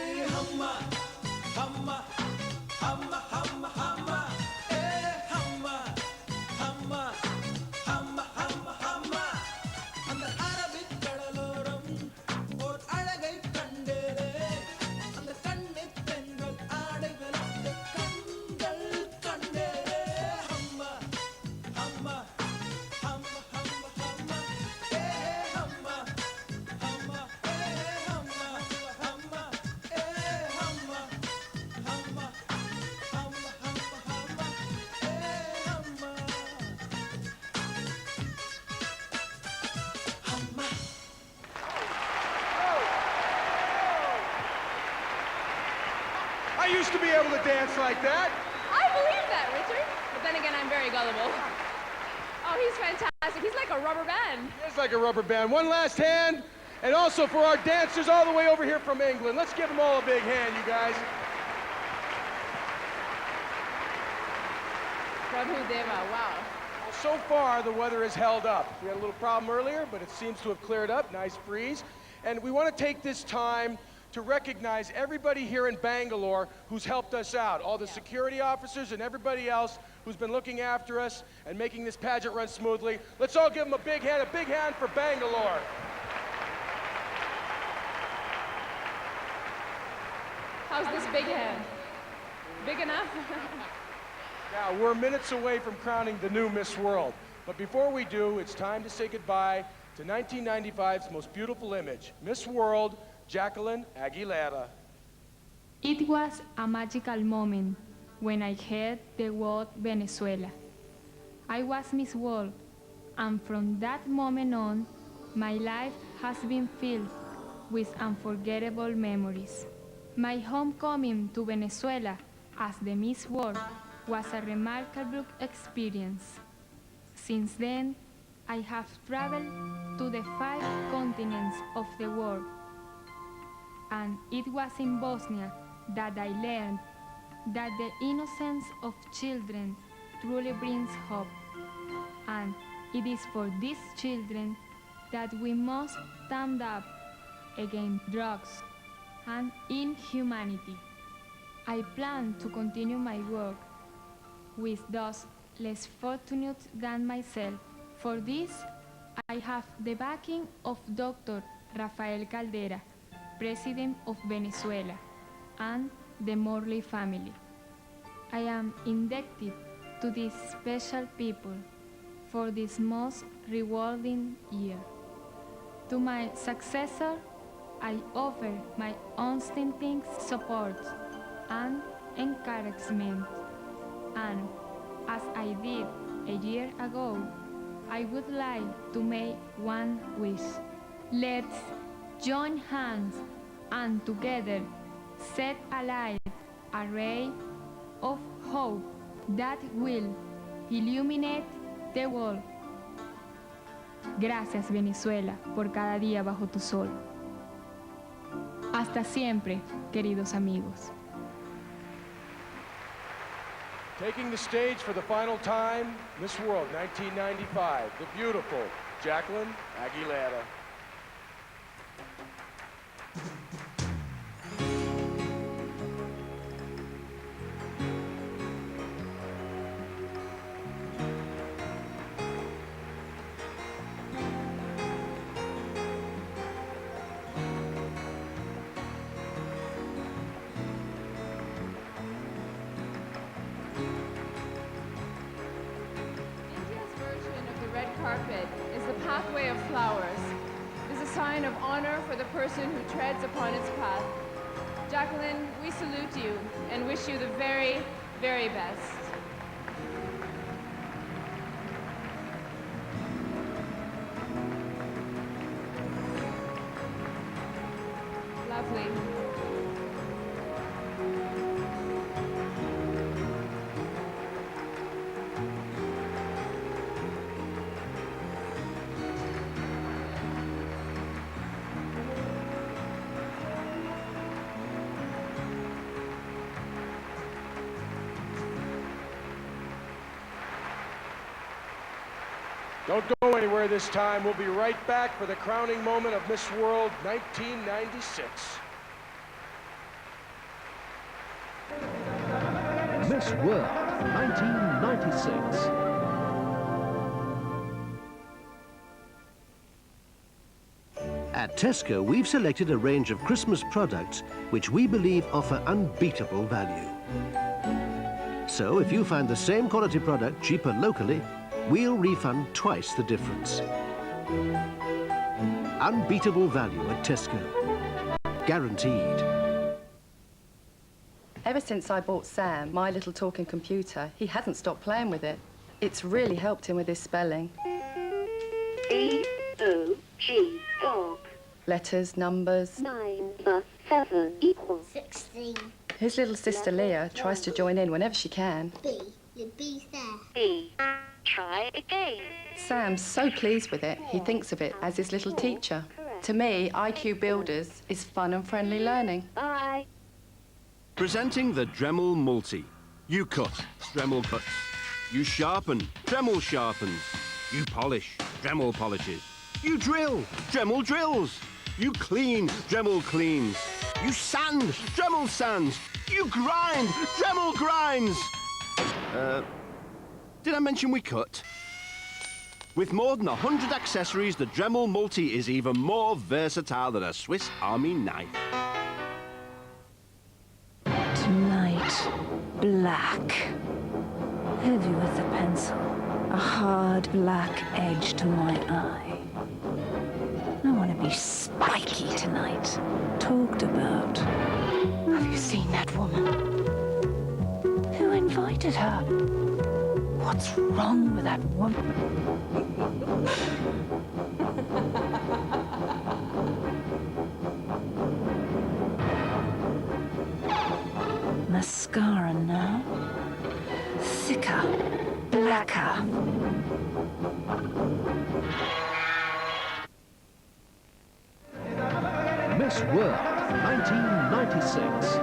to be able to dance like that. I believe that, Richard. But then again, I'm very gullible. Oh, he's fantastic. He's like a rubber band. He is like a rubber band. One last hand. And also for our dancers all the way over here from England. Let's give them all a big hand, you guys. Prabhu Deva, wow. Well, so far, the weather has held up. We had a little problem earlier, but it seems to have cleared up. Nice breeze. And we want to take this time to recognize everybody here in Bangalore who's helped us out. All the security officers and everybody else who's been looking after us and making this pageant run smoothly. Let's all give them a big hand for Bangalore. How's this big hand? Big enough? Now, we're minutes away from crowning the new Miss World. But before we do, it's time to say goodbye to 1995's most beautiful image, Miss World, Jacqueline Aguilera. It was a magical moment when I heard the word Venezuela. I was Miss World, and from that moment on, my life has been filled with unforgettable memories. My homecoming to Venezuela as the Miss World was a remarkable experience. Since then, I have traveled to the 5 continents of the world, and it was in Bosnia that I learned that the innocence of children truly brings hope, and it is for these children that we must stand up against drugs and inhumanity. I plan to continue my work with those less fortunate than myself. For this, I have the backing of Dr. Rafael Caldera, President of Venezuela, and the Morley family. I am indebted to these special people for this most rewarding year. To my successor, I offer my unstinting support and encouragement. And as I did a year ago, I would like to make one wish. Let's join hands and together set alight a ray of hope that will illuminate the world. Gracias, Venezuela, por cada día bajo tu sol. Hasta siempre, queridos amigos. Taking the stage for the final time, Miss World 1995, the beautiful Jacqueline Aguilera. Carpet is the pathway of flowers. It is a sign of honor for the person who treads upon its path. Jacqueline, we salute you and wish you the very, very best. Lovely. Don't go anywhere this time. We'll be right back for the crowning moment of Miss World 1996. Miss World 1996. At Tesco, we've selected a range of Christmas products which we believe offer unbeatable value. So if you find the same quality product cheaper locally, we'll refund twice the difference. Unbeatable value at Tesco. Guaranteed. Ever since I bought Sam my little talking computer, he hasn't stopped playing with it. It's really helped him with his spelling. E-O-G, dog. Letters, numbers. 9 plus 7 equals 16. His little sister Leah tries to join in whenever she can. B. The B's there. E. Try again. Sam's so pleased with it, he thinks of it as his little teacher. To me, IQ Builders is fun and friendly learning. Bye. Presenting the Dremel Multi. You cut, Dremel cuts. You sharpen, Dremel sharpens. You polish, Dremel polishes. You drill, Dremel drills. You clean, Dremel cleans. You sand, Dremel sands. You grind, Dremel grinds. Did I mention we cut? With more than 100 accessories, the Dremel Multi is even more versatile than a Swiss Army knife. Tonight, black. Heavy with the pencil. A hard black edge to my eye. I want to be spiky tonight. Talked about. Have you seen that woman? Who invited her? What's wrong with that woman? Mascara now. Thicker, blacker. Miss World 1996.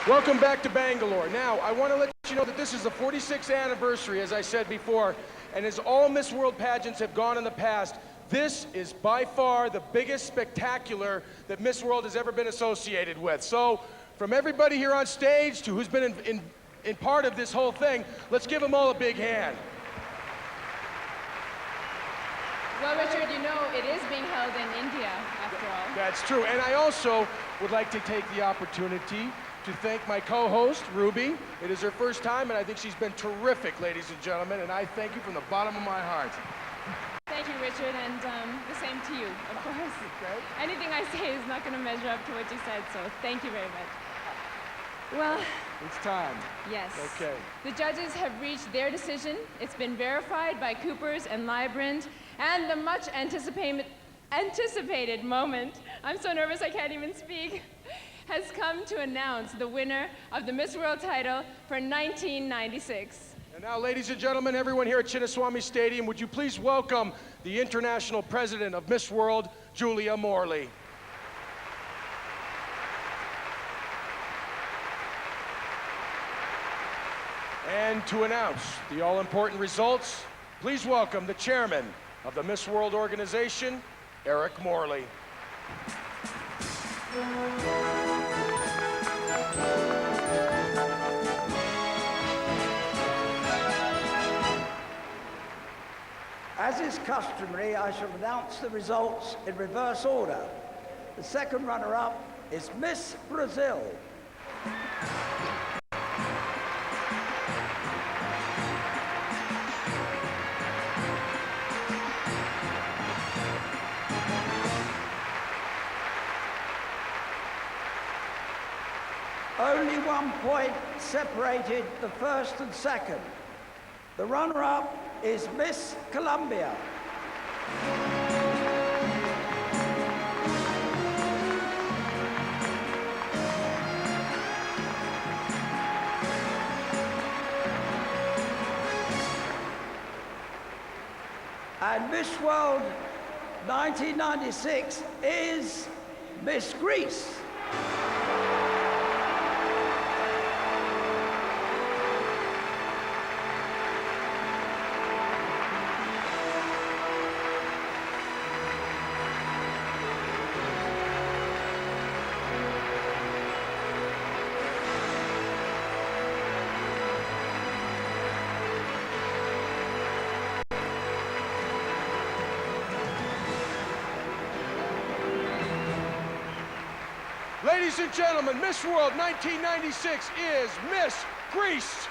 Welcome back to Bangalore. Now, I want to let you know that this is the 46th anniversary, as I said before, and as all Miss World pageants have gone in the past, this is by far the biggest spectacular that Miss World has ever been associated with. So, from everybody here on stage to who's been in part of this whole thing, let's give them all a big hand. Well, Richard, you know, it is being held in India, after all. That's true. And I also would like to take the opportunity to thank my co-host, Ruby. It is her first time, and I think she's been terrific, ladies and gentlemen, and I thank you from the bottom of my heart. Thank you, Richard, and the same to you, of course. Okay. Anything I say is not going to measure up to what you said, so thank you very much. Well, it's time. Yes. Okay. The judges have reached their decision. It's been verified by Coopers and Librand, and the much anticipated moment, I'm so nervous I can't even speak, has come to announce the winner of the Miss World title for 1996. And now, ladies and gentlemen, everyone here at Chinnaswamy Stadium, would you please welcome the international president of Miss World, Julia Morley. And to announce the all-important results, please welcome the chairman of the Miss World organization, Eric Morley. As is customary, I shall announce the results in reverse order. The second runner-up is Miss Brazil. Only 1 point separated the first and second. The runner-up is Miss Colombia. And Miss World 1996 is Miss Greece. Ladies and gentlemen, Miss World 1996 is Miss Greece.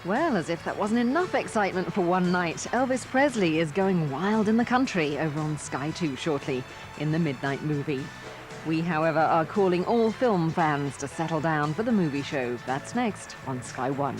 Well, as if that wasn't enough excitement for one night, Elvis Presley is going wild in the country over on Sky 2 shortly in the Midnight Movie. We, however, are calling all film fans to settle down for the movie show. That's next on Sky 1.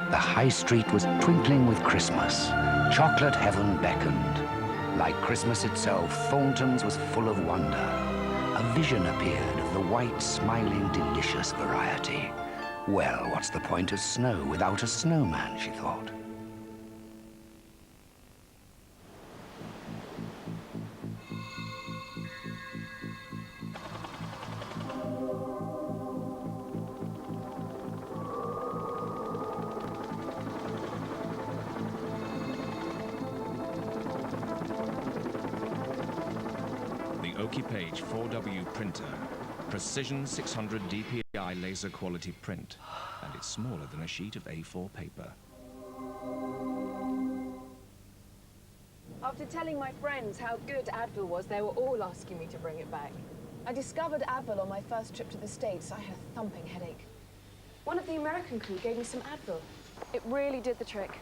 The high street was twinkling with Christmas. Chocolate heaven beckoned. Like Christmas itself, Thornton's was full of wonder. A vision appeared of the white, smiling, delicious variety. Well, what's the point of snow without a snowman, she thought. Page 4W printer, precision 600 DPI laser quality print, and it's smaller than a sheet of A4 paper. After telling my friends how good Advil was, they were all asking me to bring it back. I discovered Advil on my first trip to the States. I had a thumping headache. One of the American crew gave me some Advil. It really did the trick.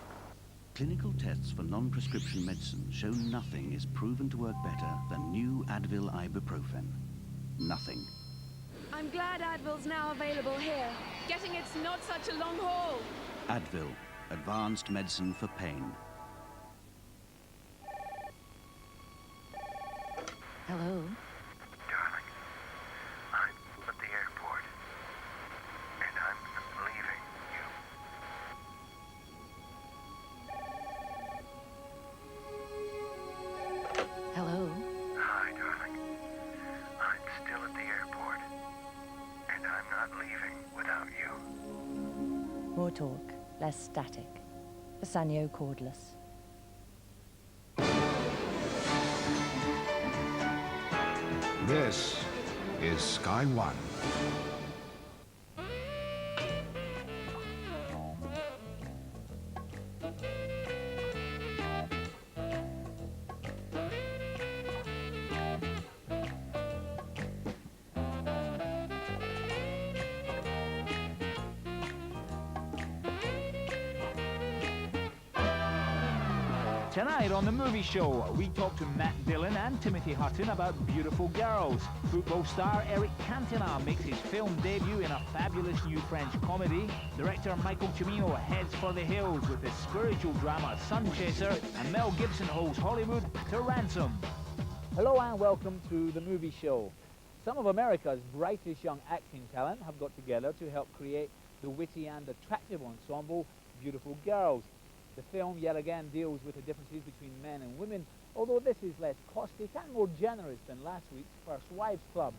Clinical tests for non-prescription medicine show nothing is proven to work better than new Advil ibuprofen. Nothing. I'm glad Advil's now available here. Getting it's not such a long haul. Advil, advanced medicine for pain. Hello? Darling, I'm at the airport, and I'm leaving you. Hello? Hi, darling. I'm still at the airport, and I'm not leaving without you. More talk, less static. The Sanyo cordless. This is Sky One. Tonight on The Movie Show, we talk to Matt Dillon and Timothy Hutton about Beautiful Girls. Football star Eric Cantona makes his film debut in a fabulous new French comedy. Director Michael Cimino heads for the hills with the spiritual drama Sunchaser, and Mel Gibson holds Hollywood to ransom. Hello and welcome to The Movie Show. Some of America's brightest young acting talent have got together to help create the witty and attractive ensemble Beautiful Girls. The film yet again deals with the differences between men and women, although this is less caustic and more generous than last week's First Wives Club.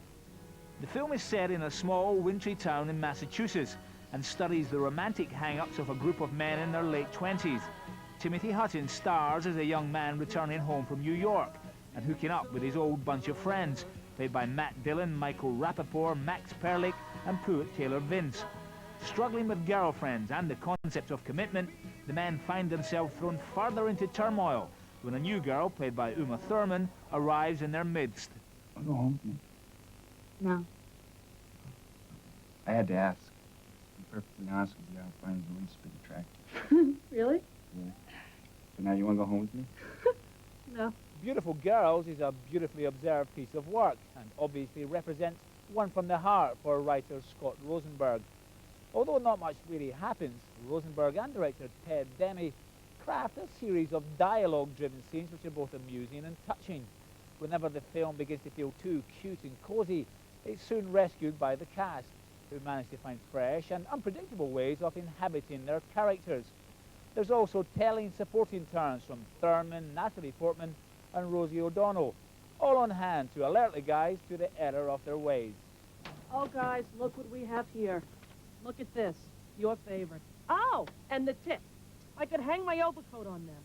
The film is set in a small, wintry town in Massachusetts and studies the romantic hang-ups of a group of men in their late 20s. Timothy Hutton stars as a young man returning home from New York and hooking up with his old bunch of friends, played by Matt Dillon, Michael Rappaport, Max Perlich, and Pruitt Taylor Vince. Struggling with girlfriends and the concept of commitment, the men find themselves thrown further into turmoil when a new girl, played by Uma Thurman, arrives in their midst. I'll go home with me. No. I had to ask. To be perfectly honest with you, I find the least bit attractive. Really? Yeah. So now you want to go home with me? No. Beautiful Girls is a beautifully observed piece of work and obviously represents one from the heart for writer Scott Rosenberg. Although not much really happens, Rosenberg and director Ted Demme craft a series of dialogue-driven scenes which are both amusing and touching. Whenever the film begins to feel too cute and cozy, it's soon rescued by the cast, who manage to find fresh and unpredictable ways of inhabiting their characters. There's also telling supporting turns from Thurman, Natalie Portman and Rosie O'Donnell, all on hand to alert the guys to the error of their ways. Oh, guys, look what we have here. Look at this. Your favorite. Oh, and the tits. I could hang my overcoat on them.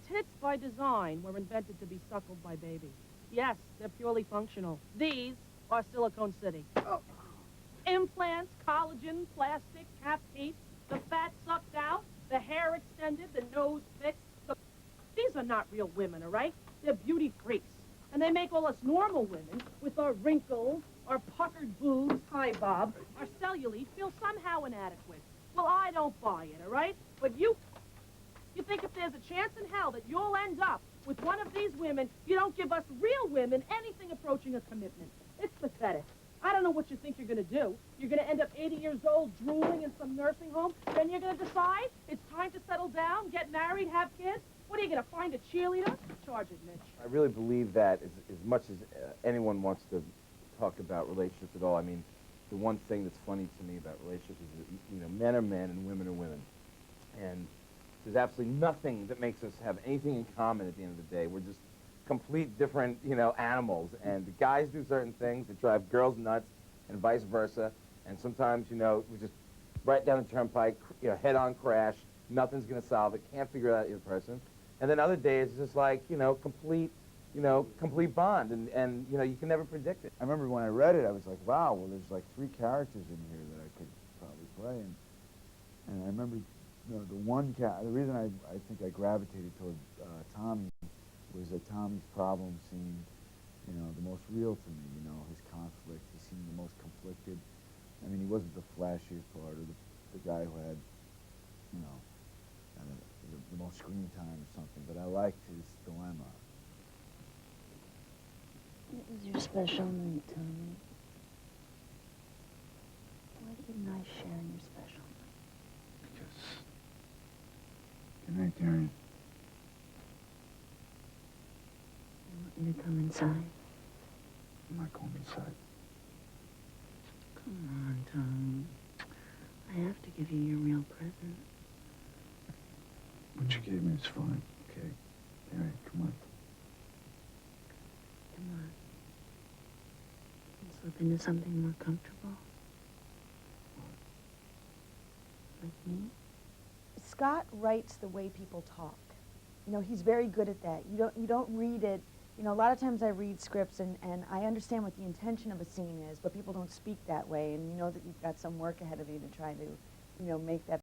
Tits by design were invented to be suckled by babies. Yes, they're purely functional. These are Silicone City. Oh. Implants, collagen, plastic, cap teeth, the fat sucked out, the hair extended, the nose fixed. These are not real women, all right? They're beauty freaks. And they make all us normal women, with our wrinkles, our puckered boobs, hi, Bob, our cellulite, feel somehow inadequate. Well, I don't buy it, all right? But you think if there's a chance in hell that you'll end up with one of these women, you don't give us real women anything approaching a commitment. It's pathetic. I don't know what you think you're going to do. You're going to end up 80 years old, drooling in some nursing home. Then you're going to decide it's time to settle down, get married, have kids. What are you going to find, a cheerleader? Charge it, Mitch. I really believe that as much as anyone wants to talk about relationships at all, I mean, the one thing that's funny to me about relationships is that, you know, men are men and women are women. And there's absolutely nothing that makes us have anything in common at the end of the day. We're just complete different, you know, animals. And the guys do certain things that drive girls nuts and vice versa. And sometimes, you know, we just right down the turnpike, you know, head-on crash. Nothing's going to solve it. Can't figure out the other person. And then other days, it's just like, you know, complete bond. And you know, you can never predict it. I remember when I read it, I was like, wow, well, there's like 3 characters in here that I could probably play. And I remember, you know, the reason I think I gravitated toward Tommy was that Tommy's problem seemed, you know, the most real to me, you know, his conflict. He seemed the most conflicted. I mean, he wasn't the flashiest part, or the guy who had, you know, the most screen time or something, but I liked his dilemma. It was your special night, Tommy. Why didn't I share in your special night? Because... Good night, Darian. I want you to come inside. I'm not going inside. Come on, Tommy. I have to give you your real present. What you gave me is fine, okay? Darian, come on. Come on. Let's slip into something more comfortable. Like me? Scott writes the way people talk. You know, he's very good at that. You don't read it. You know, a lot of times I read scripts and I understand what the intention of a scene is, but people don't speak that way, and you know that you've got some work ahead of you to try to, you know, make that